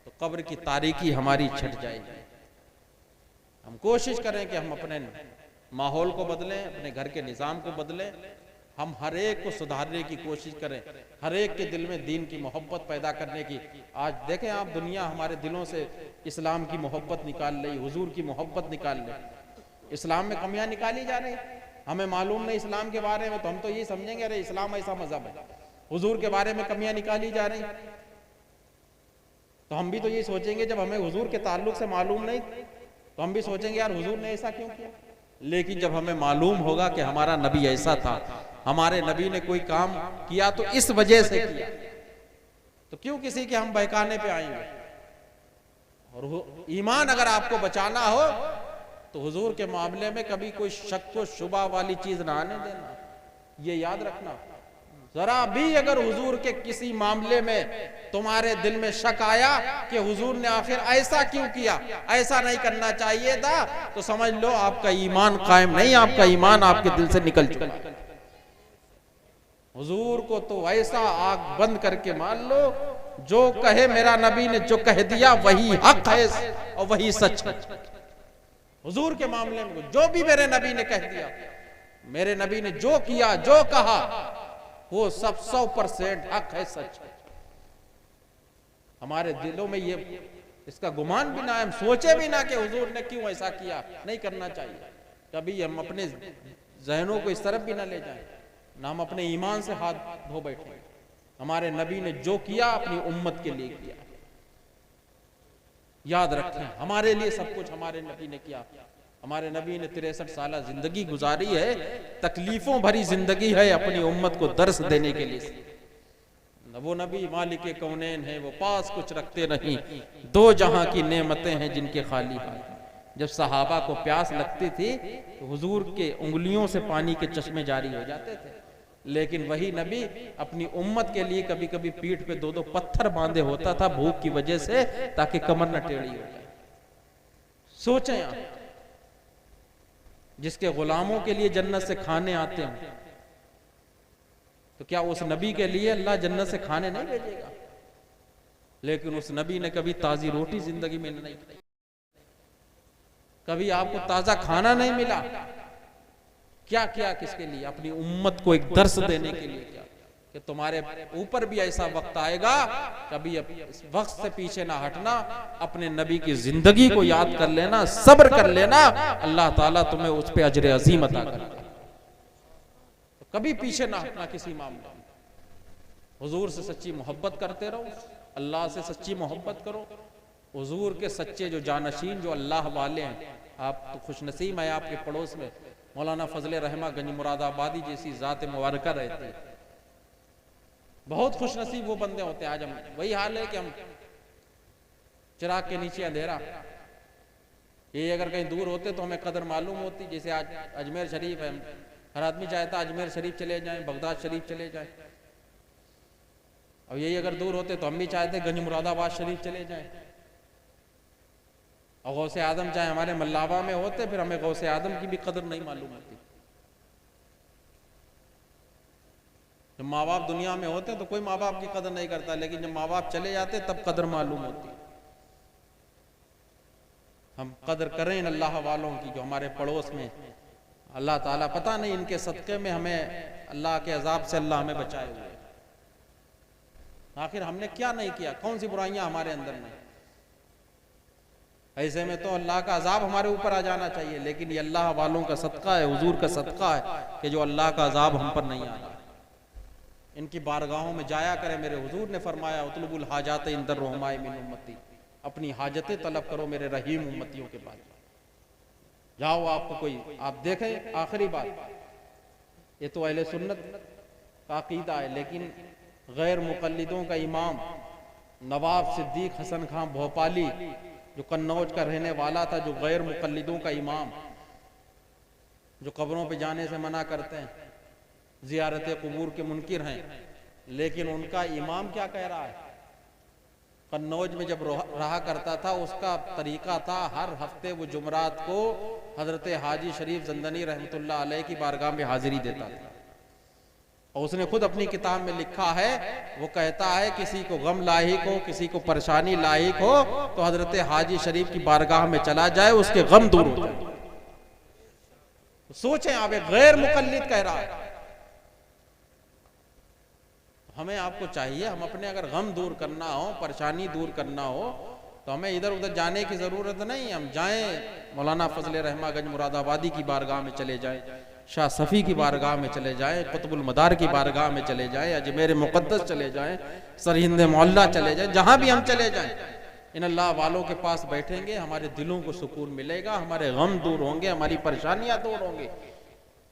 तो कब्र की तारीकी हमारी छट जाएगी। हम कोशिश करें कि हम अपने माहौल को बदलें, अपने घर के निज़ाम को बदलें, हम हर एक को सुधारने की कोशिश करें, हर एक के दिल में दीन की मोहब्बत पैदा करने की। आज देखें आप, दुनिया हमारे दिलों से इस्लाम की मोहब्बत निकाल रही, हुजूर की मोहब्बत निकाल रही। इस्लाम में कमियां निकाली जा रही, हमें मालूम नहीं इस्लाम के बारे में, तो हम तो ये समझेंगे अरे इस्लाम ऐसा मजहब है। हुजूर के बारे में कमियां निकाली जा रही तो हम भी तो ये सोचेंगे, जब हमें हुजूर के ताल्लुक से मालूम नहीं तो हम भी सोचेंगे यार हुजूर ने ऐसा क्यों किया। लेकिन जब हमें मालूम होगा कि हमारा नबी ऐसा था, हमारे नबी ने कोई काम किया तो इस वजह से किया, तो क्यों किसी के हम बहकाने पे आएंगे। और ईमान अगर आपको बचाना हो तो हुजूर के मामले में कभी कोई शक व शुबा वाली चीज ना आने देना, ये याद रखना। जरा भी अगर हुजूर के किसी मामले में तुम्हारे दिल में शक आया कि हुजूर ने आखिर ऐसा क्यों किया, ऐसा नहीं करना चाहिए था, तो समझ लो आपका ईमान कायम नहीं, आपका ईमान आपके दिल से निकल चुका। हुजूर को तो ऐसा आग बंद करके मान लो, जो कहे मेरा नबी ने जो कह दिया वही हक है और वही सच है। हुजूर के मामले में जो भी मेरे नबी ने कह दिया, मेरे नबी ने जो किया जो कहा, वो सब 100% हक है, सच है। हमारे दिलों में ये इसका गुमान भी ना, हम सोचे भी ना कि हुजूर ने क्यों ऐसा किया, नहीं करना चाहिए। कभी हम अपने जहनों को इस तरफ भी ना ले जाएं, ना हम अपने ईमान से हाथ धो बैठे। हमारे नबी ने जो किया अपनी उम्मत के लिए किया। याद रखें, हमारे लिए सब कुछ हमारे नबी ने किया। हमारे नबी ने 63 साल जिंदगी गुजारी है, तकलीफों भरी जिंदगी है, अपनी उम्मत को दर्स देने के लिए। वो नबी मालिक कौनैन है, वो पास कुछ रखते नहीं, दो जहां की नेमतें हैं जिनके खाली हाथ। जब सहाबा को प्यास लगती थी तो हुजूर के उंगलियों से पानी के चश्मे जारी हो जाते थे, लेकिन वही नबी अपनी उम्मत के लिए कभी कभी पीठ पे 2-2 पत्थर बांधे होता था भूख की वजह से, ताकि कमर न टेढ़ी हो जाए। सोचें आप, जिसके गुलामों के लिए जन्नत से खाने आते हैं, तो क्या उस नबी के लिए अल्लाह जन्नत से खाने नहीं भेजेगा? लेकिन उस नबी ने कभी ताजी रोटी जिंदगी में नहीं खाई, कभी आपको ताजा खाना नहीं मिला। क्या किया किसके लिए? अपनी उम्मत को एक दर्स देने के लिए किया कि तुम्हारे ऊपर भी ऐसा वक्त आएगा, कभी इस वक्त से पीछे ना हटना, अपने नबी की जिंदगी को याद कर लेना, सब्र कर लेना, अल्लाह ताला तुम्हें उस पे अजर अजीम अता करेगा। तो कभी पीछे ना हटना किसी मामले में। हुजूर से सच्ची मोहब्बत करते रहो, अल्लाह से सच्ची मोहब्बत करो। हुजूर के सच्चे जो जानशीन, जो अल्लाह वाले हैं, आप तो खुशनसीब है, आपके पड़ोस में मौलाना फजले रहमा गंज मुरादाबादी जैसी ज़ात मुबारका रहती है। बहुत खुशनसीब वो बंदे होते हैं। आज हम वही हाल है कि हम चिराग के नीचे अंधेरा, ये अगर कहीं दूर होते तो हमें कदर मालूम होती। जैसे आज अजमेर शरीफ है, हर आदमी चाहता अजमेर शरीफ चले जाएं, बगदाद शरीफ चले जाएं। और यही अगर दूर होते तो हम भी चाहते गंज मुरादाबाद शरीफ चले जाएं। और गौसे आदम चाहे हमारे मल्लावा में होते, फिर हमें गौसे आदम की भी कदर नहीं मालूम होती। जब माँ बाप दुनिया में होते तो कोई माँ बाप की कदर नहीं करता, लेकिन जब माँ बाप चले जाते तब कदर मालूम होती। हम कदर करें इन अल्लाह वालों की जो हमारे पड़ोस में। अल्लाह ताला पता नहीं इनके सदक़े में हमें अल्लाह के अजाब से अल्लाह हमें बचाए हुए। आखिर हमने क्या नहीं किया, कौन सी बुराइयां हमारे अंदर नहीं? ऐसे में तो अल्लाह का अजाब हमारे ऊपर आ जाना चाहिए, लेकिन ये अल्लाह वालों का सदका है, हुजूर का सदका है कि जो अल्लाह का अजाब हम पर नहीं आ रहा। इनकी बारगाहों में जाया करें। मेरे हुजूर ने फरमाया उतलबुल हाजात इंदर रहमाए मिन उम्मती, अपनी हाजतें तलब करो मेरे रहीम उम्मतियों के पास। जाओ, आपको कोई आप देखें। आखिरी बात, ये तो अहले सुन्नत का अकीदा है, लेकिन गैर मुक़ल्लिदों का इमाम नवाब सिद्दीक हसन खां भोपाली, जो कन्नौज का रहने वाला था, जो गैर मुक़ल्लिदों का इमाम, जो कब्रों पे जाने से मना करते हैं, ज़ियारत क़ुबूर के मुनकिर हैं, लेकिन उनका इमाम क्या कह रहा है? कन्नौज में जब रहा करता था, उसका तरीका था हर हफ्ते वो जुमरात को हजरत हाजी शरीफ ज़ंदनी रहमतुल्लाह अलैह की बारगाह में हाजिरी देता था। और उसने खुद अपनी किताब में लिखा है, वो कहता है किसी को गम लाहिक हो, किसी को परेशानी लाहिक हो, तो हजरत हाजी शरीफ की बारगाह में चला जाए, उसके गम दूर हो जाए। सोचें आप, एक गैर मुक़ल्लिद कह रहा है। हमें आपको चाहिए, हम अपने अगर गम दूर करना हो, परेशानी दूर करना हो, तो हमें इधर उधर जाने की ज़रूरत नहीं। हम जाएं मौलाना फजले रहमा गंज मुरादाबादी की बारगाह में चले जाएं, शाह सफ़ी की बारगाह में चले जाएं, कुतुबुल मदार की बारगाह में चले जाएं, अजमेर मुक़द्दस चले जाएं, सरहिंद मोहल्ला चले जाएं, जहाँ भी हम चले जाएं, इन अल्लाह वालों के पास बैठेंगे, हमारे दिलों को सुकून मिलेगा, हमारे गम दूर होंगे, हमारी परेशानियाँ दूर होंगी।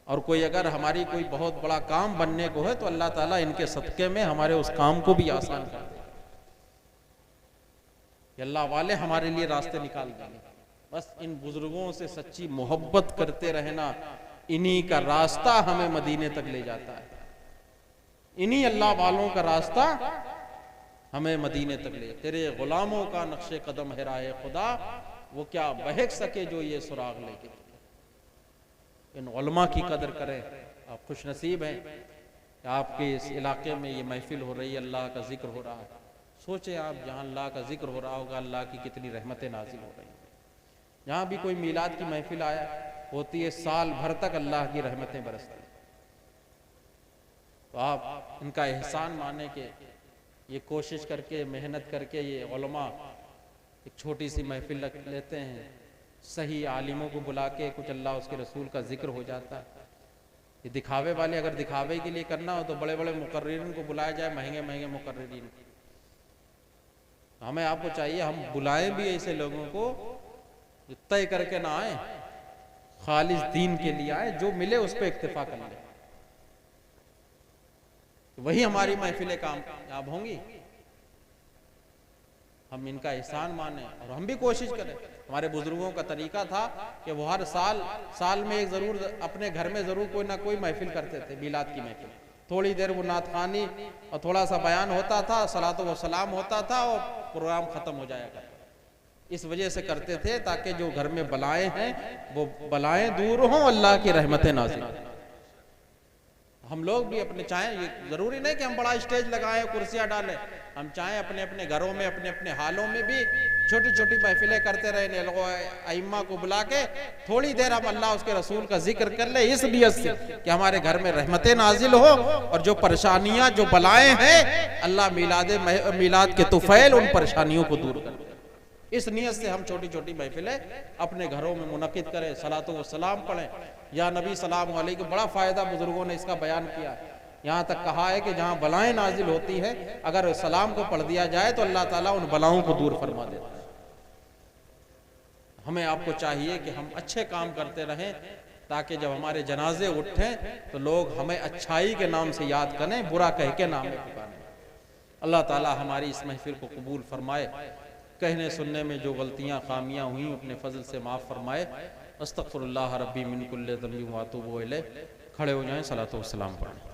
और कोई अगर हमारी कोई बहुत बड़ा काम बनने को है तो अल्लाह ताला इनके सदक़े में हमारे उस काम को भी आसान कर दे। अल्लाह वाले हमारे लिए रास्ते निकाल देंगे। बस इन बुजुर्गों से सच्ची मोहब्बत करते रहना, इन्हीं का रास्ता हमें मदीने तक ले जाता है। इन्हीं अल्लाह वालों का रास्ता हमें मदीने तक ले। तेरे गुलामों का नक्शे कदम है राहे खुदा, वो क्या बहक सके जो ये सुराग लेके। इन उलमा की कदर करें। आप खुश नसीब हैं कि आपके इस इलाके में ये महफिल हो रही है, अल्लाह का जिक्र हो रहा है। सोचें आप, जहाँ अल्लाह का जिक्र हो रहा होगा, अल्लाह की कितनी रहमतें नाजिल हो रही हैं। जहाँ भी कोई मीलाद की महफिल आया होती है, साल भर तक अल्लाह की रहमतें बरसती हैं। तो आप इनका एहसान माने के ये कोशिश करके, मेहनत करके ये उलमा एक छोटी सी महफिल रख लेते हैं, सही आलिमों को बुला के कुछ अल्लाह उसके रसूल का जिक्र हो जाता है। ये दिखावे वाले, अगर दिखावे के लिए करना हो तो बड़े बड़े मुकर्रिरीन को बुलाया जाए, महंगे महंगे मुकर्रिरीन। हमें आपको चाहिए हम बुलाएं भी ऐसे लोगों को जो तय करके ना आए, खालिस दीन के लिए आए, जो मिले उस पर इक्तिफा कर ले, तो वही हमारी महफिलें कामयाब होंगी। हम इनका एहसान माने और हम भी कोशिश करें। हमारे बुजुर्गों का तरीका था कि वो हर साल में एक जरूर अपने घर में जरूर कोई ना कोई महफिल करते थे, मिलाद की महफिल। थोड़ी देर वो नात खानी और थोड़ा सा बयान होता था, सलातो व सलाम होता था और प्रोग्राम खत्म हो जाया करता। इस वजह से करते थे ताकि जो घर में बलाएं हैं वो बलाएं दूर हों, अल्लाह की रहमतें नाज़िल। हम लोग भी अपने चाहें, ये जरूरी नहीं कि हम बड़ा स्टेज लगाएं, कुर्सियां डालें, हम चाहें अपने अपने घरों में अपने अपने हालों में भी छोटी छोटी महफिलें करते रहे, लोगों अइम्मा को बुला के थोड़ी देर हम अल्लाह उसके रसूल का जिक्र कर ले, इस नियत से कि हमारे घर में रहमतें नाजिल हो और जो परेशानियां जो बलाएं हैं अल्लाह मिलाद के तुफैल उन परेशानियों को दूर कर। इस नियत से हम छोटी छोटी महफिलें अपने घरों में मुनक्किद करें, सलातो व सलाम पढ़ें या नबी सलाम अलैहि। बड़ा फ़ायदा बुजुर्गों ने इसका बयान किया, यहाँ तक कहा है कि जहाँ बलाएं नाजिल होती है अगर सलाम को पढ़ दिया जाए तो अल्लाह ताला उन बलाओं को दूर फरमा देता है। हमें आपको चाहिए कि हम अच्छे काम करते रहें ताकि जब हमारे जनाजे उठें तो लोग हमें अच्छाई के नाम से याद करें, बुरा कह के नाम में पुकारें। अल्लाह ताला हमारी इस महफिल को कबूल फरमाए, कहने सुनने में जो गलतियां खामियां हुई अपने फजल से माफ़ फरमाए। अस्तगफिरुल्लाह रब्बी मिन कुल्लि ज़ंबिन व अतूबु इलैह। खड़े हो जाएं, सलातो व सलाम पढ़ें।